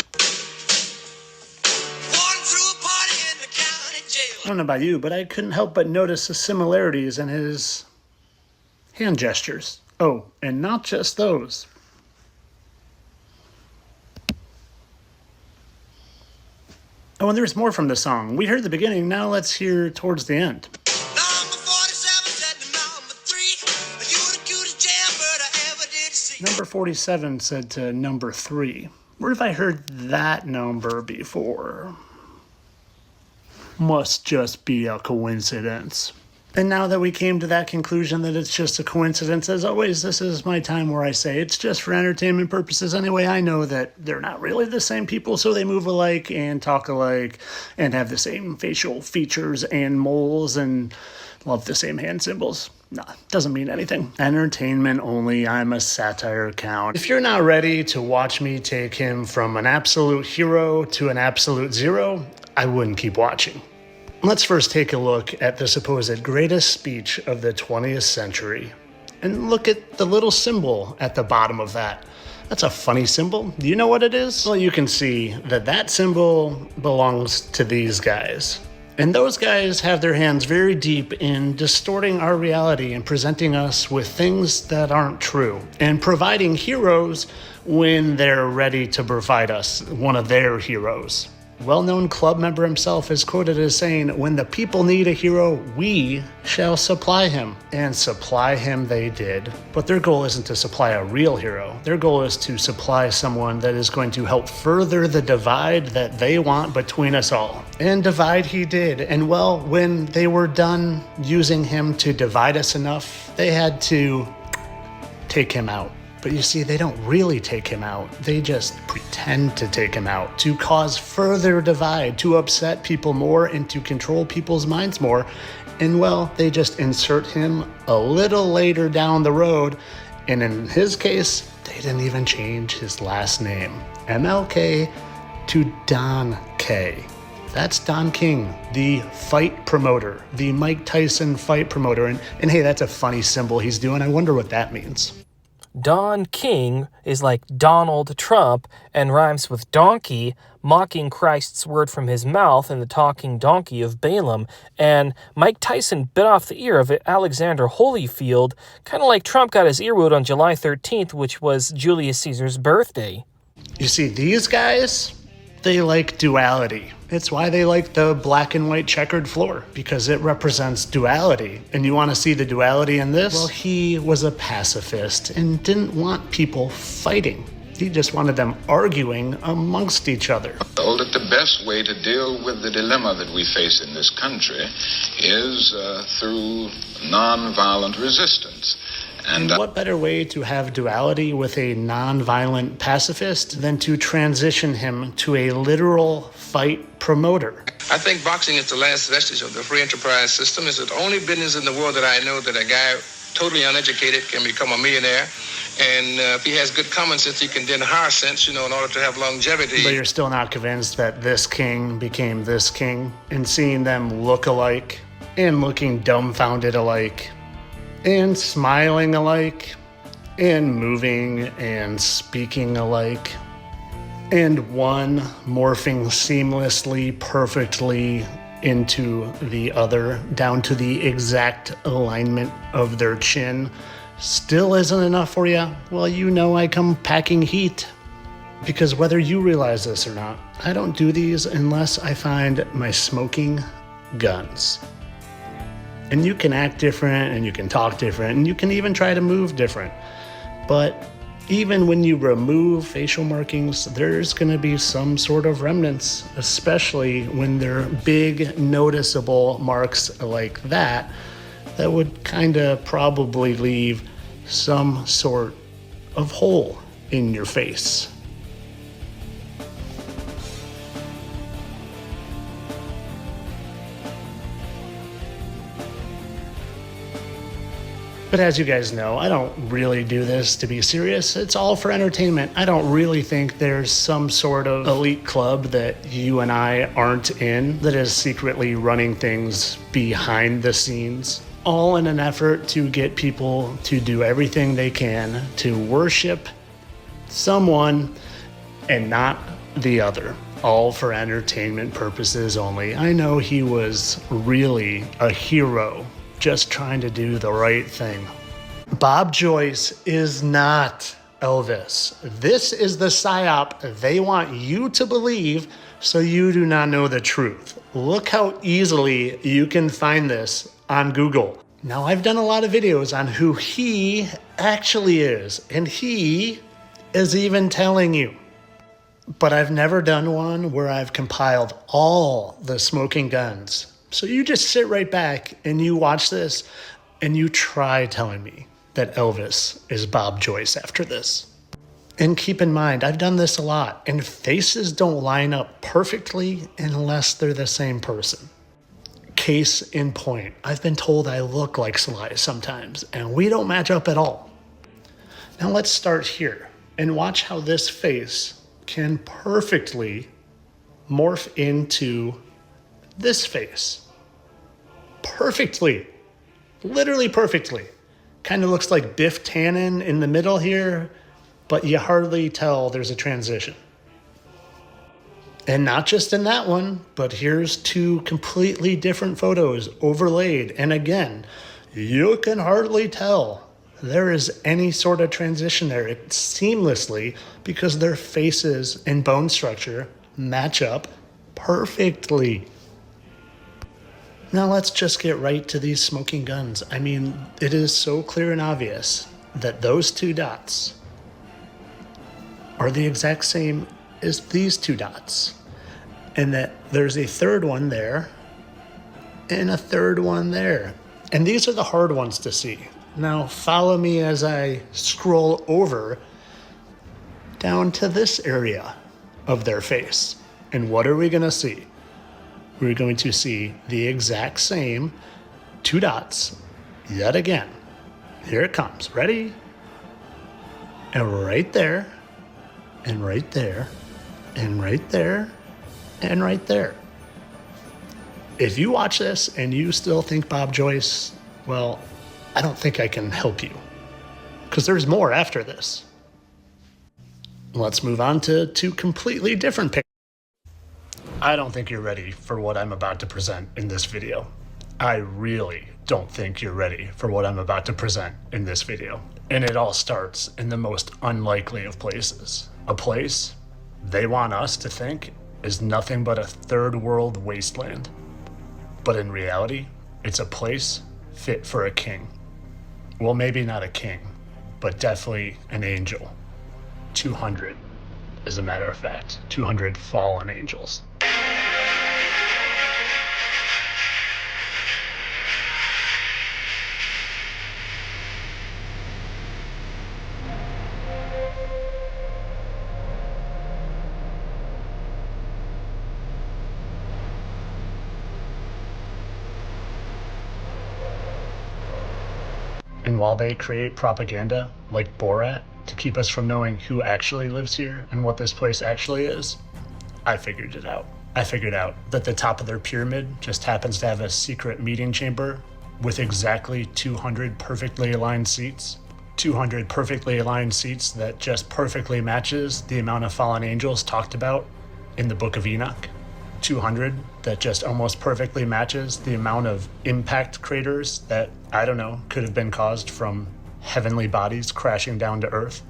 Speaker 2: I don't know about you, but I couldn't help but notice the similarities in his hand gestures. Oh, and not just those. Oh, and there's more from the song. We heard the beginning, now let's hear towards the end. Number 47 said to number 3. Where have I heard that number before? Must just be a coincidence. And now that we came to that conclusion that it's just a coincidence, as always, this is my time where I say it's just for entertainment purposes. Anyway, I know that they're not really the same people, so they move alike and talk alike and have the same facial features and moles and love the same hand symbols. Nah, doesn't mean anything. Entertainment only. I'm a satire count. If you're not ready to watch me take him from an absolute hero to an absolute zero, I wouldn't keep watching. Let's first take a look at the supposed greatest speech of the 20th century. And look at the little symbol at the bottom of that. That's a funny symbol. Do you know what it is? Well, you can see that that symbol belongs to these guys. And those guys have their hands very deep in distorting our reality and presenting us with things that aren't true and providing heroes when they're ready to provide us one of their heroes. well-known club member himself is quoted as saying, "When the people need a hero, we shall supply him." And supply him they did. But their goal isn't to supply a real hero. Their goal is to supply someone that is going to help further the divide that they want between us all. And divide he did. And well, when they were done using him to divide us enough, they had to take him out. But you see, they don't really take him out. They just pretend to take him out to cause further divide, to upset people more and to control people's minds more. And well, they just insert him a little later down the road. And in his case, they didn't even change his last name, MLK to Don K. That's Don King, the fight promoter, the Mike Tyson fight promoter. And hey, that's a funny symbol he's doing. I wonder what that means.
Speaker 1: Don King is like Donald Trump and rhymes with donkey, mocking Christ's word from his mouth and the talking donkey of Balaam. And Mike Tyson bit off the ear of Alexander Holyfield, kind of like Trump got his ear wound on July 13th, which was Julius Caesar's birthday.
Speaker 2: You see, these guys, they like duality. It's why they like the black and white checkered floor, because it represents duality. And you want to see the duality in this? Well, he was a pacifist and didn't want people fighting. He just wanted them arguing amongst each other.
Speaker 9: Told that the best way to deal with the dilemma that we face in this country is through nonviolent resistance.
Speaker 2: And what better way to have duality with a non-violent pacifist than to transition him to a literal fight promoter?
Speaker 3: I think boxing is the last vestige of the free enterprise system. It's the only business in the world that I know that a guy totally uneducated can become a millionaire. And if he has good common sense, he can then hire sense, in order to have longevity.
Speaker 2: But you're still not convinced that this king became this king, and seeing them look alike and looking dumbfounded alike and smiling alike, and moving and speaking alike, and one morphing seamlessly, perfectly into the other, down to the exact alignment of their chin, still isn't enough for you? Well, you know I come packing heat. Because whether you realize this or not, I don't do these unless I find my smoking guns. And you can act different, and you can talk different, and you can even try to move different. But even when you remove facial markings, there's going to be some sort of remnants, especially when they're big, noticeable marks like that would kind of probably leave some sort of hole in your face. But as you guys know, I don't really do this to be serious. It's all for entertainment. I don't really think there's some sort of elite club that you and I aren't in that is secretly running things behind the scenes, all in an effort to get people to do everything they can to worship someone and not the other, all for entertainment purposes only. I know he was really a hero, just trying to do the right thing. Bob Joyce is not Elvis. This is the psyop they want you to believe so you do not know the truth. Look how easily you can find this on Google. Now, I've done a lot of videos on who he actually is, and he is even telling you. But I've never done one where I've compiled all the smoking guns. So you just sit right back and you watch this and you try telling me that Elvis is Bob Joyce after this. And keep in mind, I've done this a lot, and faces don't line up perfectly unless they're the same person. Case in point, I've been told I look like Sly sometimes, and we don't match up at all. Now let's start here and watch how this face can perfectly morph into this face. Perfectly. Literally perfectly. Kind of looks like Biff Tannen in the middle here, but you hardly tell there's a transition. And not just in that one, but here's two completely different photos overlaid. And again, you can hardly tell there is any sort of transition there. It's seamlessly because their faces and bone structure match up perfectly. Now let's just get right to these smoking guns. I mean, it is so clear and obvious that those two dots are the exact same as these two dots, and that there's a third one there and a third one there. And these are the hard ones to see. Now follow me as I scroll over down to this area of their face. And what are we going to see? We're going to see the exact same two dots yet again. Here it comes. Ready? And right there, and right there, and right there, and right there. If you watch this and you still think Bob Joyce, well, I don't think I can help you, because there's more after this. Let's move on to two completely different pictures. I don't think you're ready for what I'm about to present in this video. I really don't think you're ready for what I'm about to present in this video. And it all starts in the most unlikely of places. A place they want us to think is nothing but a third world wasteland. But in reality, it's a place fit for a king. Well, maybe not a king, but definitely an angel. 200, as a matter of fact. 200 fallen angels. And while they create propaganda like Borat to keep us from knowing who actually lives here and what this place actually is, I figured it out. I figured out that the top of their pyramid just happens to have a secret meeting chamber with exactly 200 perfectly aligned seats. 200 perfectly aligned seats that just perfectly matches the amount of fallen angels talked about in the Book of Enoch. 200 that just almost perfectly matches the amount of impact craters that, I don't know, could have been caused from heavenly bodies crashing down to Earth.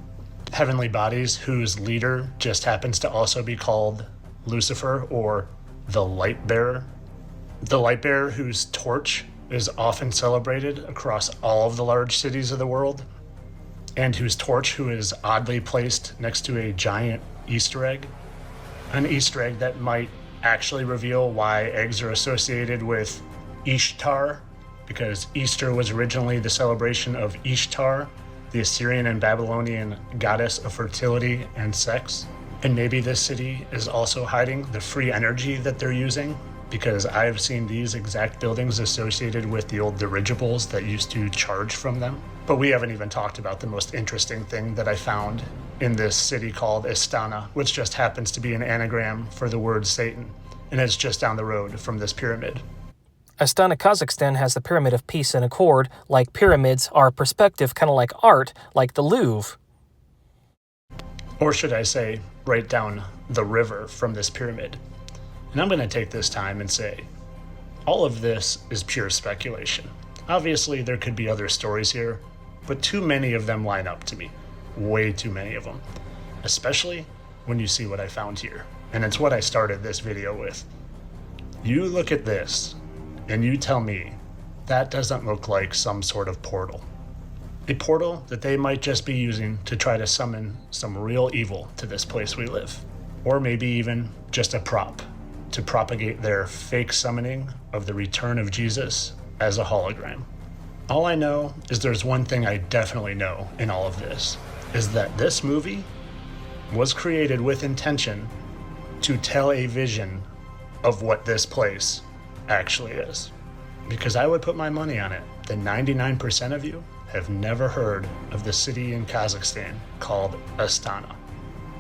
Speaker 2: Heavenly bodies whose leader just happens to also be called Lucifer, or the Light Bearer. The Light Bearer whose torch is often celebrated across all of the large cities of the world, and whose torch who is oddly placed next to a giant Easter egg. An Easter egg that might actually reveal why eggs are associated with Ishtar, because Easter was originally the celebration of Ishtar, the Assyrian and Babylonian goddess of fertility and sex. And maybe this city is also hiding the free energy that they're using, because I've seen these exact buildings associated with the old dirigibles that used to charge from them. But we haven't even talked about the most interesting thing that I found in this city called Astana, which just happens to be an anagram for the word Satan, and it's just down the road from this pyramid.
Speaker 1: Astana, Kazakhstan has the Pyramid of Peace and Accord. Like pyramids are perspective, kind of like art, like the Louvre.
Speaker 2: Or should I say, right down the river from this pyramid. And I'm going to take this time and say, all of this is pure speculation. Obviously, there could be other stories here, but too many of them line up to me. Way too many of them. Especially when you see what I found here. And it's what I started this video with. You look at this, and you tell me that doesn't look like some sort of portal. A portal that they might just be using to try to summon some real evil to this place we live. Or maybe even just a prop to propagate their fake summoning of the return of Jesus as a hologram. All I know is there's one thing I definitely know in all of this, is that this movie was created with intention to tell a vision of what this place actually is. Because I would put my money on it that 99% of you have never heard of the city in Kazakhstan called Astana.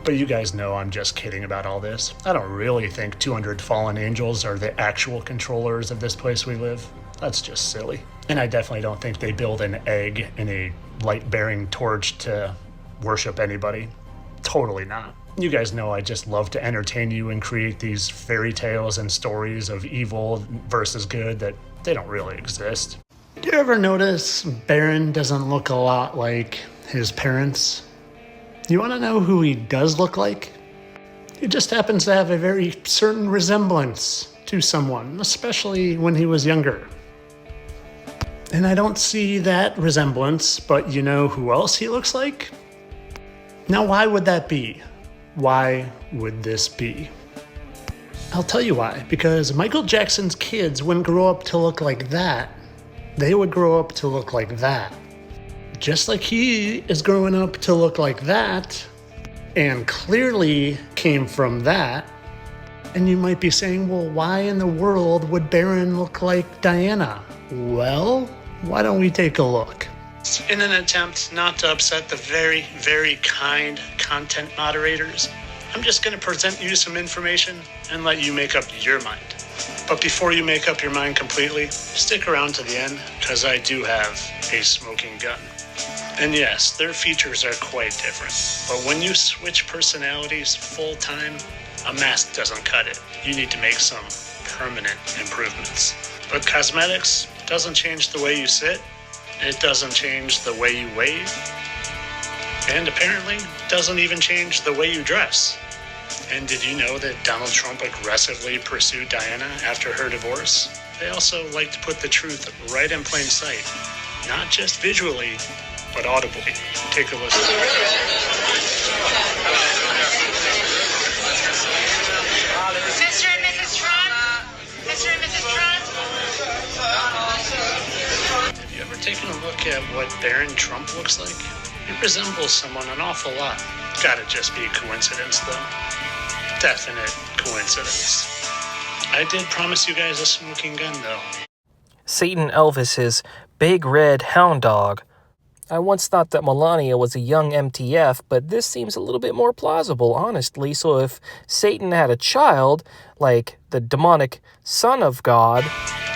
Speaker 2: But you guys know I'm just kidding about all this. I don't really think 200 fallen angels are the actual controllers of this place we live. That's just silly. And I definitely don't think they build an egg and a light-bearing torch to worship anybody. Totally not. You guys know I just love to entertain you and create these fairy tales and stories of evil versus good that they don't really exist. Do you ever notice Baron doesn't look a lot like his parents? You want to know who he does look like? He just happens to have a very certain resemblance to someone, especially when he was younger. And I don't see that resemblance, but you know who else he looks like? Now, why would that be? Why would this be? I'll tell you why. Because Michael Jackson's kids wouldn't grow up to look like that. They would grow up to look like that. Just like he is growing up to look like that, and clearly came from that. And you might be saying, well, why in the world would Baron look like Diana? Well, why don't we take a look? In an attempt not to upset the very, very kind content moderators, I'm just going to present you some information and let you make up your mind. But before you make up your mind completely, stick around to the end, because I do have a smoking gun. And yes, their features are quite different. But when you switch personalities full time, a mask doesn't cut it. You need to make some permanent improvements. But cosmetics doesn't change the way you sit. It doesn't change the way you wave. And apparently doesn't even change the way you dress. And did you know that Donald Trump aggressively pursued Diana after her divorce? They also like to put the truth right in plain sight. Not just visually, but audibly. Take a listen.
Speaker 7: Mr. and Mrs. Trump? Mr. and Mrs. Trump?
Speaker 2: Have you ever taken a look at what Baron Trump looks like? He resembles someone an awful lot. Gotta just be a coincidence, though. Definite coincidence. I did promise you guys a smoking gun, though.
Speaker 1: Satan Elvis's big red hound dog. I once thought that Melania was a young MTF, but this seems a little bit more plausible, honestly. So if Satan had a child, like the demonic son of God...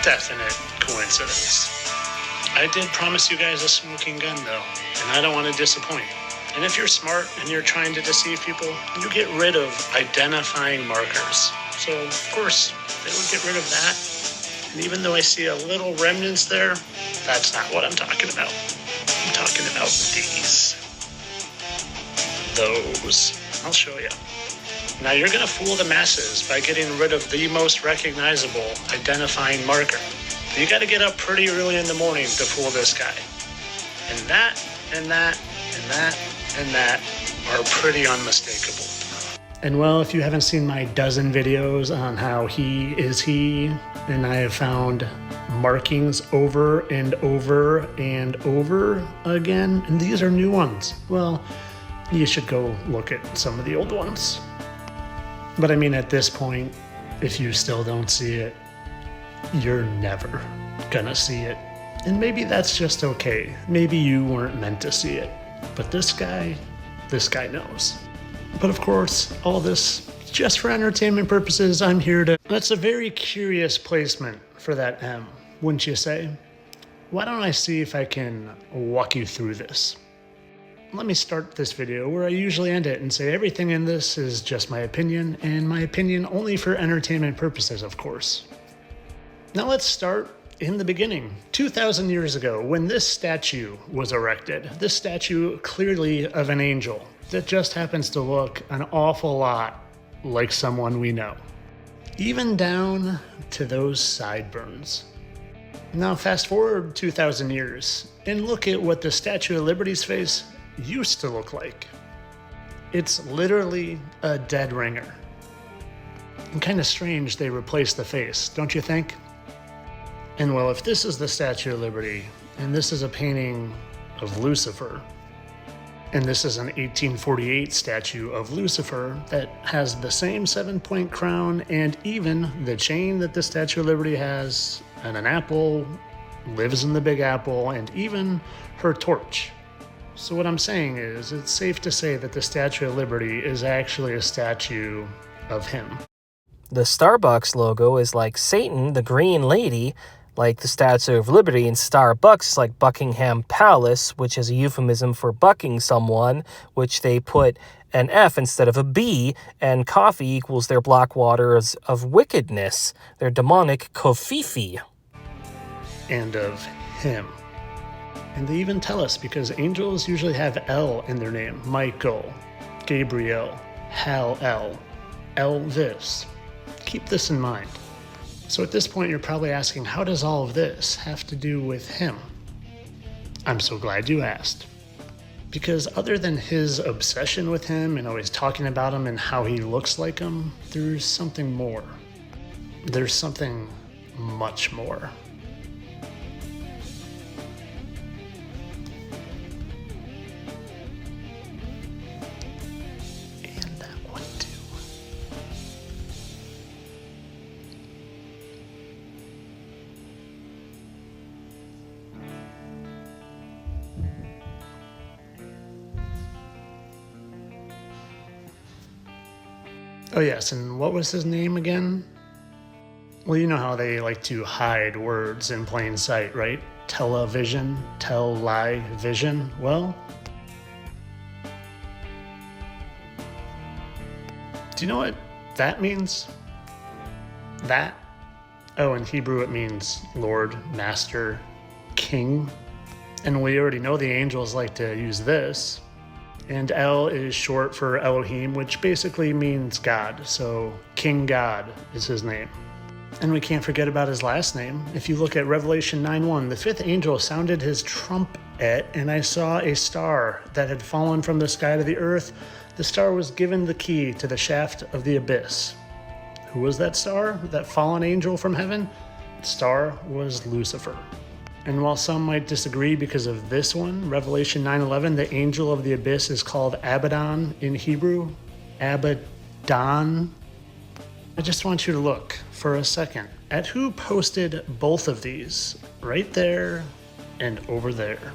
Speaker 2: Definite coincidence. I did promise you guys a smoking gun, though, and I don't want to disappoint. And if you're smart and you're trying to deceive people, you get rid of identifying markers. So, of course, they would get rid of that. And even though I see a little remnants there, that's not what I'm talking about. I'm talking about these. Those. I'll show you. Now, you're going to fool the masses by getting rid of the most recognizable identifying marker. But you got to get up pretty early in the morning to fool this guy. And that, and that, and that, and that are pretty unmistakable. And well, if you haven't seen my dozen videos on how he is he, and I have found markings over and over and over again, and these are new ones, well, you should go look at some of the old ones. But I mean, at this point, if you still don't see it, you're never gonna see it. And maybe that's just okay. Maybe you weren't meant to see it. But this guy knows. But of course, all this just for entertainment purposes. I'm here to... That's a very curious placement for that M, wouldn't you say? Why don't I see if I can walk you through this? Let me start this video where I usually end it and say everything in this is just my opinion, and my opinion only for entertainment purposes, of course. Now let's start in the beginning. 2,000 years ago, when this statue was erected, this statue clearly of an angel that just happens to look an awful lot like someone we know. Even down to those sideburns. Now fast forward 2,000 years and look at what the Statue of Liberty's face used to look like. It's literally a dead ringer. And kind of strange they replaced the face, don't you think? And well, if this is the Statue of Liberty, and this is a painting of Lucifer, and this is an 1848 statue of Lucifer that has the same 7-point crown and even the chain that the Statue of Liberty has, and an apple, lives in the Big Apple, and even her torch. So what I'm saying is, it's safe to say that the Statue of Liberty is actually a statue of him.
Speaker 1: The Starbucks logo is like Satan, the Green Lady, like the Statue of Liberty, and Starbucks is like Buckingham Palace, which is a euphemism for bucking someone, which they put an F instead of a B, and coffee equals their black waters of wickedness, their demonic kofifi.
Speaker 2: And of him. And they even tell us, because angels usually have L in their name. Michael, Gabriel, Hal-El. Elvis. Keep this in mind. So at this point, you're probably asking, how does all of this have to do with him? I'm so glad you asked. Because other than his obsession with him and always talking about him and how he looks like him, there's something more. There's something much more. And that one too. Oh yes, and what was his name again? Well, you know how they like to hide words in plain sight, right? Television, tell-lie vision. Well, do you know what that means? That? Oh, in Hebrew it means Lord, Master, King. And we already know the angels like to use this. And El is short for Elohim, which basically means God. So King God is his name. And we can't forget about his last name. If you look at Revelation 9:1, the fifth angel sounded his trumpet, and I saw a star that had fallen from the sky to the earth. The star was given the key to the shaft of the abyss. Who was that star? That fallen angel from heaven? The star was Lucifer. And while some might disagree because of this one, Revelation 9:11, the angel of the abyss is called Abaddon in Hebrew. Abaddon. I just want you to look for a second at who posted both of these right there and over there.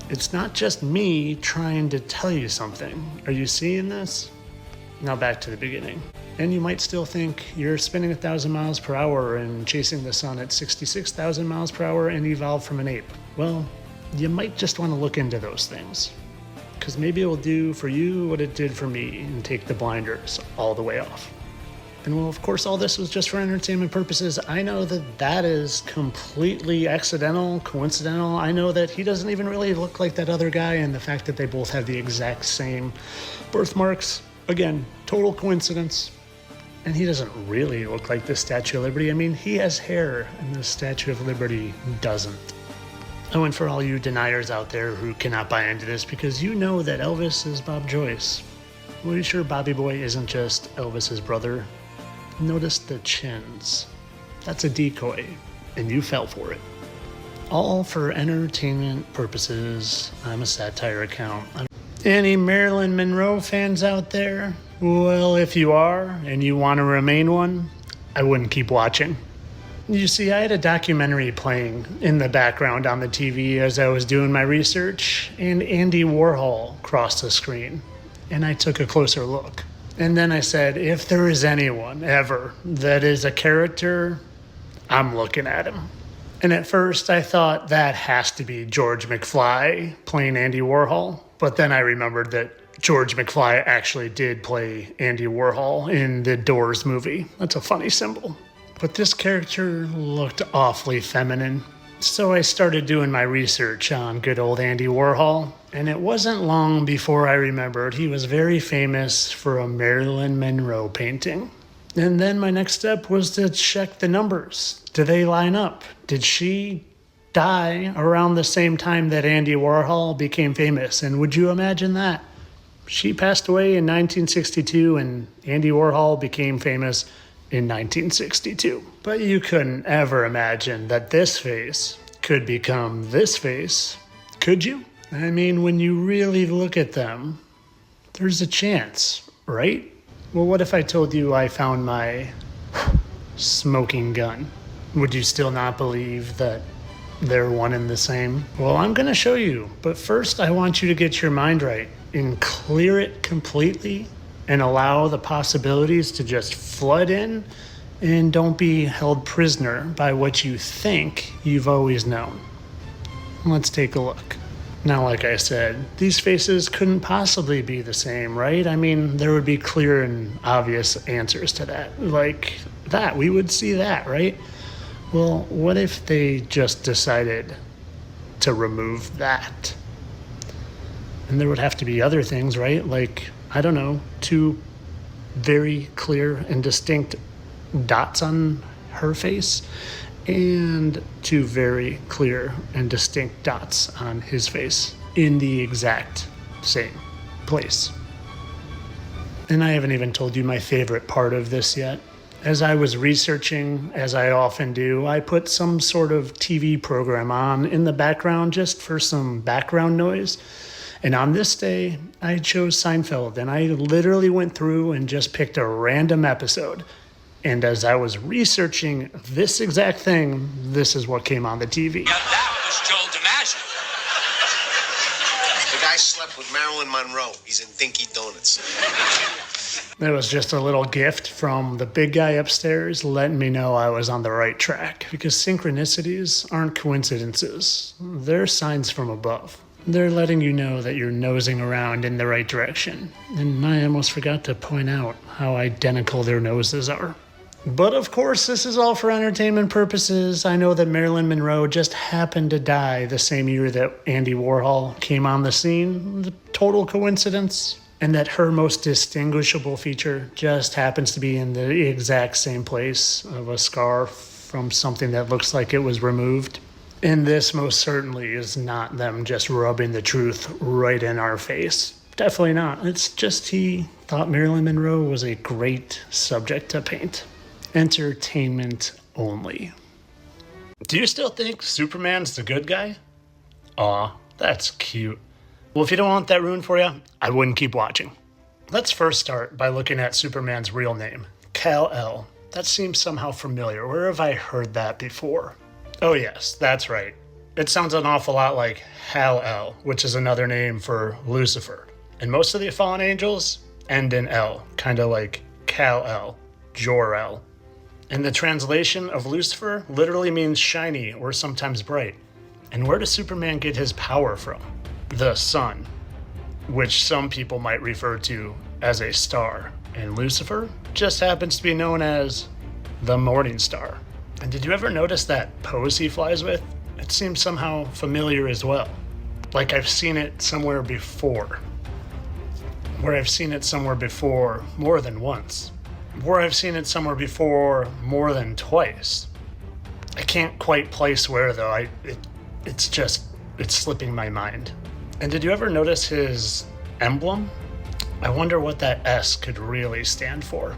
Speaker 2: It's not just me trying to tell you something. Are you seeing this? Now back to the beginning. And you might still think you're spinning 1,000 miles per hour and chasing the sun at 66,000 miles per hour and evolved from an ape. Well, you might just want to look into those things. Because maybe it will do for you what it did for me and take the blinders all the way off. And well, of course, all this was just for entertainment purposes. I know that that is completely accidental, coincidental. I know that he doesn't even really look like that other guy, and the fact that they both have the exact same birthmarks, again, total coincidence. And he doesn't really look like the Statue of Liberty. I mean, he has hair, and the Statue of Liberty doesn't. Oh, and for all you deniers out there who cannot buy into this, because you know that Elvis is Bob Joyce. Well, you sure Bobby Boy isn't just Elvis's brother? Notice the chins. That's a decoy, and you fell for it. All for entertainment purposes. I'm a satire account. Any Marilyn Monroe fans out there? Well, if you are, and you want to remain one, I wouldn't keep watching. You see, I had a documentary playing in the background on the TV as I was doing my research, and Andy Warhol crossed the screen, and I took a closer look. And then I said, if there is anyone ever that is a character, I'm looking at him. And at first I thought that has to be George McFly playing Andy Warhol. But then I remembered that George McFly actually did play Andy Warhol in the Doors movie. That's a funny symbol. But this character looked awfully feminine. So I started doing my research on good old Andy Warhol. And it wasn't long before I remembered he was very famous for a Marilyn Monroe painting. And then my next step was to check the numbers. Do they line up? Did she die around the same time that Andy Warhol became famous? And would you imagine that? She passed away in 1962 and Andy Warhol became famous in 1962. But you couldn't ever imagine that this face could become this face, could you? I mean, when you really look at them, there's a chance, right? Well, what if I told you I found my smoking gun? Would you still not believe that they're one and the same? Well, I'm going to show you. But first, I want you to get your mind right and clear it completely and allow the possibilities to just flood in, and don't be held prisoner by what you think you've always known. Let's take a look. Now, like I said, these faces couldn't possibly be the same, right? I mean, there would be clear and obvious answers to that. Like that, we would see that, right? Well, what if they just decided to remove that? And there would have to be other things, right? Like, I don't know, two very clear and distinct dots on her face, and 2 very clear and distinct dots on his face in the exact same place. And I haven't even told you my favorite part of this yet. As I was researching, as I often do, I put some sort of TV program on in the background just for some background noise. And on this day, I chose Seinfeld, and I literally went through and just picked a random episode. And as I was researching this exact thing, this is what came on the TV.
Speaker 14: Yeah, that was Joe DiMaggio.
Speaker 15: The guy slept with Marilyn Monroe. He's in Dinky Donuts.
Speaker 2: It was just a little gift from the big guy upstairs letting me know I was on the right track, because synchronicities aren't coincidences. They're signs from above. They're letting you know that you're nosing around in the right direction. And I almost forgot to point out how identical their noses are. But of course, this is all for entertainment purposes. I know that Marilyn Monroe just happened to die the same year that Andy Warhol came on the scene. Total coincidence. And that her most distinguishable feature just happens to be in the exact same place of a scar from something that looks like it was removed. And this most certainly is not them just rubbing the truth right in our face. Definitely not. It's just he thought Marilyn Monroe was a great subject to paint. Entertainment only. Do you still think Superman's the good guy? Aw, that's cute. Well, if you don't want that ruined for you, I wouldn't keep watching. Let's first start by looking at Superman's real name, Kal-El. That seems somehow familiar. Where have I heard that before? Oh yes, that's right. It sounds an awful lot like Hal-El, which is another name for Lucifer. And most of the fallen angels end in L, kind of like Kal-El, Jor-El. And the translation of Lucifer literally means shiny or sometimes bright. And where does Superman get his power from? The sun, which some people might refer to as a star. And Lucifer just happens to be known as the morning star. And did you ever notice that pose he flies with? It seems somehow familiar as well. Like I've seen it somewhere before. Where I've seen it somewhere before more than once. Where I've seen it somewhere before more than twice. I can't quite place where though. It's slipping my mind. And did you ever notice his emblem? I wonder what that S could really stand for.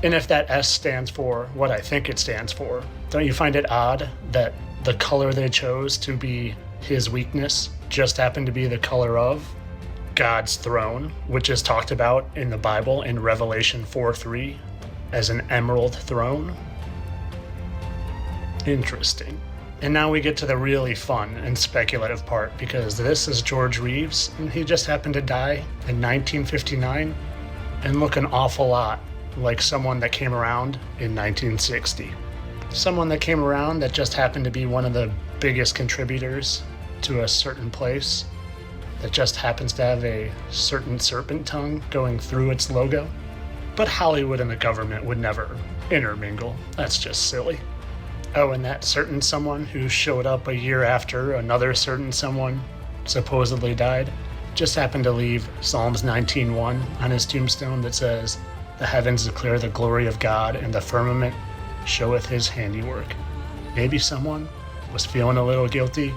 Speaker 2: And if that S stands for what I think it stands for, don't you find it odd that the color they chose to be his weakness just happened to be the color of God's throne, which is talked about in the Bible in Revelation 4:3 as an emerald throne? Interesting. And now we get to the really fun and speculative part, because this is George Reeves, and he just happened to die in 1959 and look an awful lot like someone that came around in 1960. Someone that came around that just happened to be one of the biggest contributors to a certain place that just happens to have a certain serpent tongue going through its logo. But Hollywood and the government would never intermingle. That's just silly. Oh, and that certain someone who showed up a year after another certain someone supposedly died just happened to leave Psalms 19:1 on his tombstone that says, "The heavens declare the glory of God, and the firmament showeth his handiwork." Maybe someone was feeling a little guilty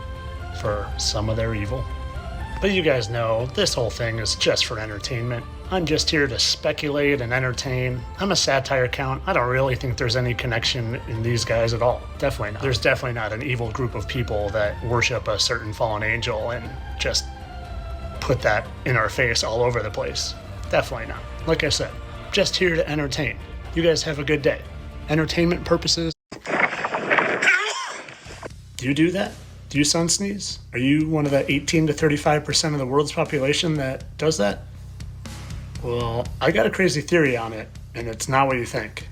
Speaker 2: for some of their evil. But you guys know, this whole thing is just for entertainment. I'm just here to speculate and entertain. I'm a satire count. I don't really think there's any connection in these guys at all. Definitely not. There's definitely not an evil group of people that worship a certain fallen angel and just put that in our face all over the place. Definitely not. Like I said, just here to entertain. You guys have a good day. Entertainment purposes. Do you do that? Do you sun sneeze? Are you one of the 18 to 35% of the world's population that does that? Well, I got a crazy theory on it, and it's not what you think.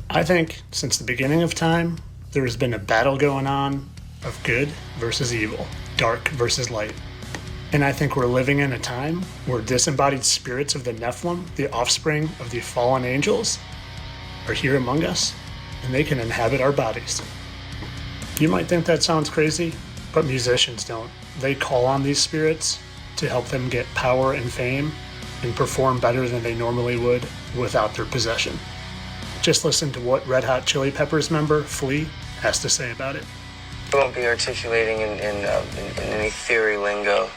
Speaker 2: I think since the beginning of time, there has been a battle going on of good versus evil, dark versus light. And I think we're living in a time where disembodied spirits of the Nephilim, the offspring of the fallen angels, are here among us, and they can inhabit our bodies. You might think that sounds crazy, but musicians don't. They call on these spirits to help them get power and fame and perform better than they normally would without their possession. Just listen to what Red Hot Chili Peppers member Flea has to say about it.
Speaker 16: I won't be articulating in any theory lingo.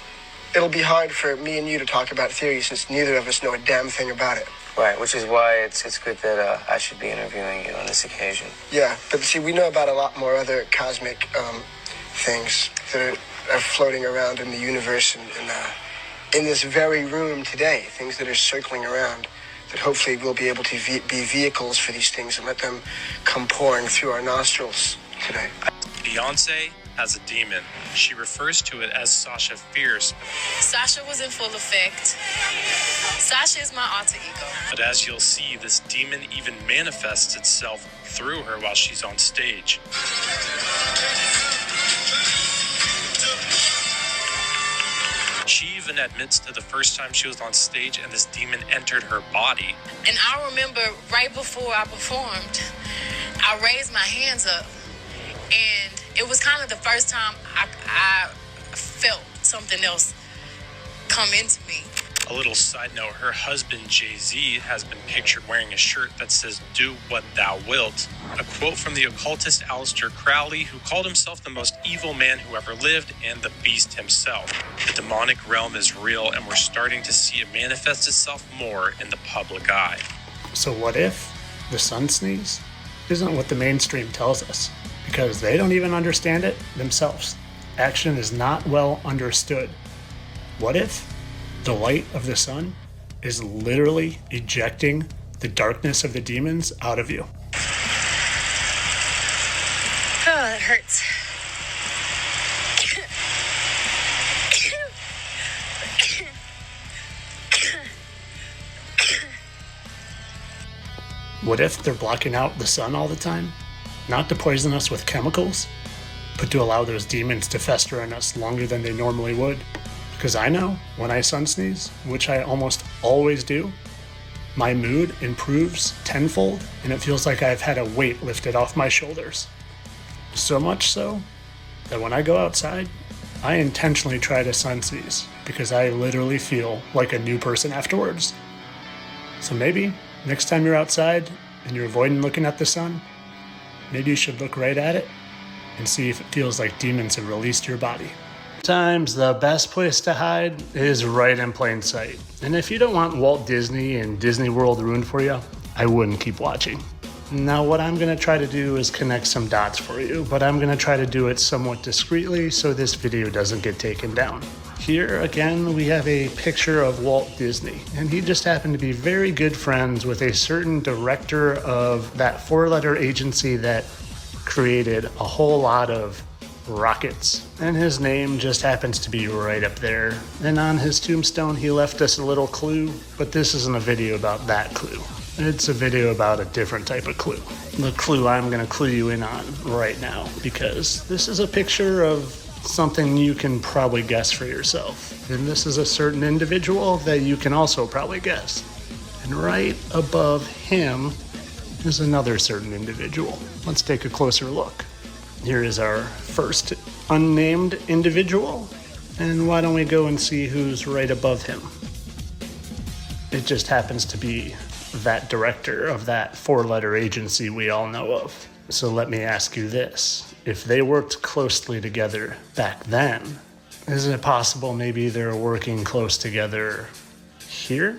Speaker 17: It'll be hard for me and you to talk about theory since neither of us know a damn thing about it.
Speaker 16: Right, which is why it's good that I should be interviewing you on this occasion.
Speaker 17: Yeah, but see, we know about a lot more other cosmic things that are floating around in the universe and in this very room today, things that are circling around that hopefully we'll be able to be vehicles for these things and let them come pouring through our nostrils today.
Speaker 18: Beyonce has a demon. She refers to it as Sasha Fierce.
Speaker 19: Sasha was in full effect. Sasha is my alter ego.
Speaker 18: But as you'll see, this demon even manifests itself through her while she's on stage. She even admits to the first time she was on stage and this demon entered her body.
Speaker 19: And I remember right before I performed, I raised my hands up, and it was kind of the first time I felt something else come into me.
Speaker 18: A little side note, her husband Jay-Z has been pictured wearing a shirt that says, "Do what thou wilt." A quote from the occultist Aleister Crowley, who called himself the most evil man who ever lived and the beast himself. The demonic realm is real, and we're starting to see it manifest itself more in the public eye.
Speaker 2: So what if the sun sneeze isn't what the mainstream tells us? Because they don't even understand it themselves. Action is not well understood. What if the light of the sun is literally ejecting the darkness of the demons out of you?
Speaker 19: Oh, that hurts.
Speaker 2: What if they're blocking out the sun all the time? Not to poison us with chemicals, but to allow those demons to fester in us longer than they normally would. Because I know when I sun sneeze, which I almost always do, my mood improves tenfold and it feels like I've had a weight lifted off my shoulders. So much so that when I go outside, I intentionally try to sun sneeze because I literally feel like a new person afterwards. So maybe next time you're outside and you're avoiding looking at the sun, maybe you should look right at it and see if it feels like demons have released your body. Sometimes the best place to hide is right in plain sight. And if you don't want Walt Disney and Disney World ruined for you, I wouldn't keep watching. Now what I'm going to try to do is connect some dots for you, but I'm going to try to do it somewhat discreetly so this video doesn't get taken down. Here again we have a picture of Walt Disney, and he just happened to be very good friends with a certain director of that 4-letter agency that created a whole lot of rockets, and his name just happens to be right up there. And on his tombstone he left us a little clue, but this isn't a video about that clue. It's a video about a different type of clue. The clue I'm going to clue you in on right now, because this is a picture of something you can probably guess for yourself. And this is a certain individual that you can also probably guess. And right above him is another certain individual. Let's take a closer look. Here is our first unnamed individual, and why don't we go and see who's right above him? It just happens to be that director of that 4-letter agency we all know of. So let me ask you this. If they worked closely together back then, is it possible maybe they're working close together here?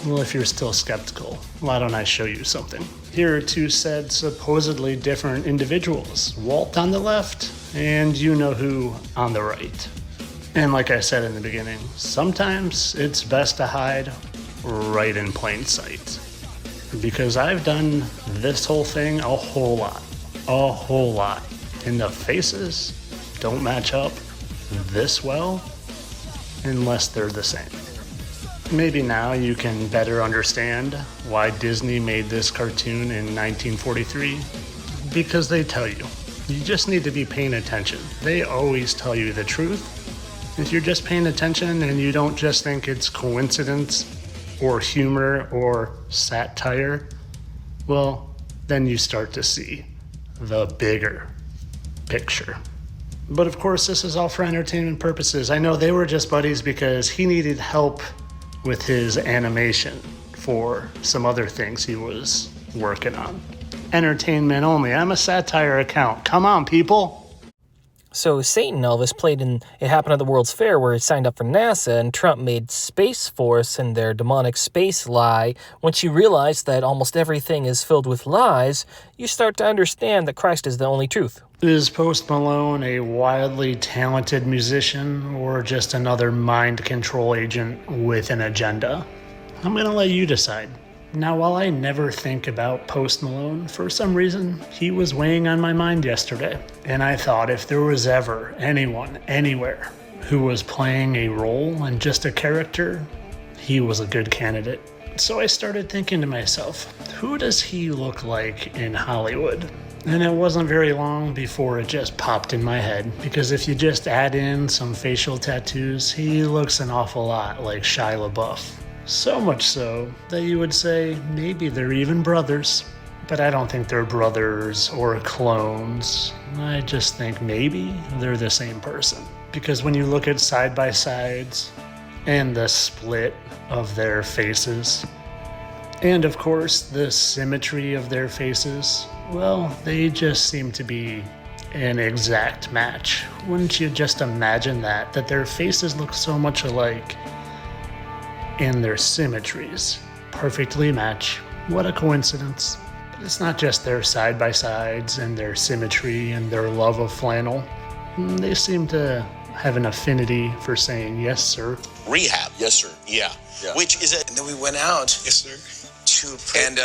Speaker 2: Well, if you're still skeptical, why don't I show you something? Here are two said supposedly different individuals. Walt on the left, and you know who on the right. And like I said in the beginning, sometimes it's best to hide right in plain sight. Because I've done this whole thing a whole lot. And the faces don't match up this well unless they're the same. Maybe now you can better understand why Disney made this cartoon in 1943. Because they tell you. You just need to be paying attention. They always tell you the truth. If you're just paying attention and you don't just think it's coincidence or humor or satire, well, then you start to see the bigger picture. But of course, this is all for entertainment purposes. I know they were just buddies because he needed help with his animation for some other things he was working on. Entertainment only. I'm a satire account. Come on, people.
Speaker 1: So Satan Elvis played in It Happened at the World's Fair, where he signed up for NASA, and Trump made Space Force and their demonic space lie. Once you realize that almost everything is filled with lies, you start to understand that Christ is the only truth.
Speaker 2: Is Post Malone a wildly talented musician or just another mind control agent with an agenda? I'm gonna let you decide. Now, while I never think about Post Malone, for some reason, he was weighing on my mind yesterday. And I thought if there was ever anyone, anywhere, who was playing a role and just a character, he was a good candidate. So I started thinking to myself, who does he look like in Hollywood? And it wasn't very long before it just popped in my head, because if you just add in some facial tattoos, he looks an awful lot like Shia LaBeouf. So much so that you would say maybe they're even brothers. But I don't think they're brothers or clones. I just think maybe they're the same person. Because when you look at side-by-sides and the split of their faces, and of course the symmetry of their faces, well, they just seem to be an exact match. Wouldn't you just imagine that their faces look so much alike? And their symmetries perfectly match. What a coincidence. But it's not just their side-by-sides and their symmetry and their love of flannel. They seem to have an affinity for saying, yes, sir.
Speaker 15: Rehab. Yes, sir. Yeah. Which is it? And then we went out. Yes, sir. And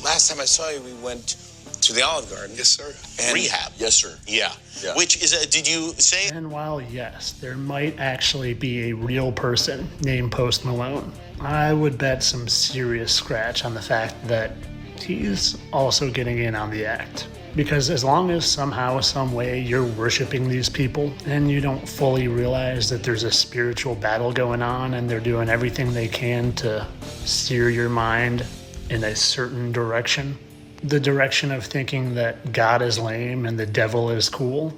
Speaker 15: last time I saw you, we went to the Olive Garden. Yes, sir. And rehab. Yes, sir. Yeah. Which is a, did you say?
Speaker 2: And while, yes, there might actually be a real person named Post Malone, I would bet some serious scratch on the fact that he's also getting in on the act. Because as long as somehow, some way you're worshiping these people and you don't fully realize that there's a spiritual battle going on and they're doing everything they can to steer your mind in a certain direction, the direction of thinking that God is lame and the devil is cool,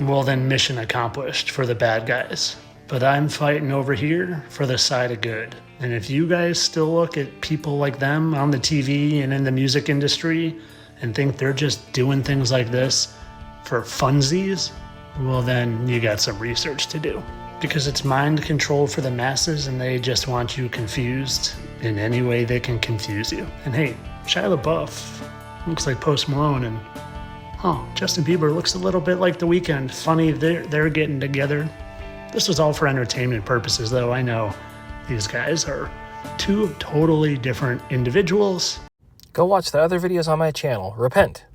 Speaker 2: well then mission accomplished for the bad guys. But I'm fighting over here for the side of good. And if you guys still look at people like them on the TV and in the music industry and think they're just doing things like this for funsies, well then you got some research to do. Because it's mind control for the masses and they just want you confused in any way they can confuse you. And hey, Shia LaBeouf looks like Post Malone, and Justin Bieber looks a little bit like The Weeknd. Funny, they're getting together. This was all for entertainment purposes, though. I know these guys are two totally different individuals.
Speaker 1: Go watch the other videos on my channel. Repent.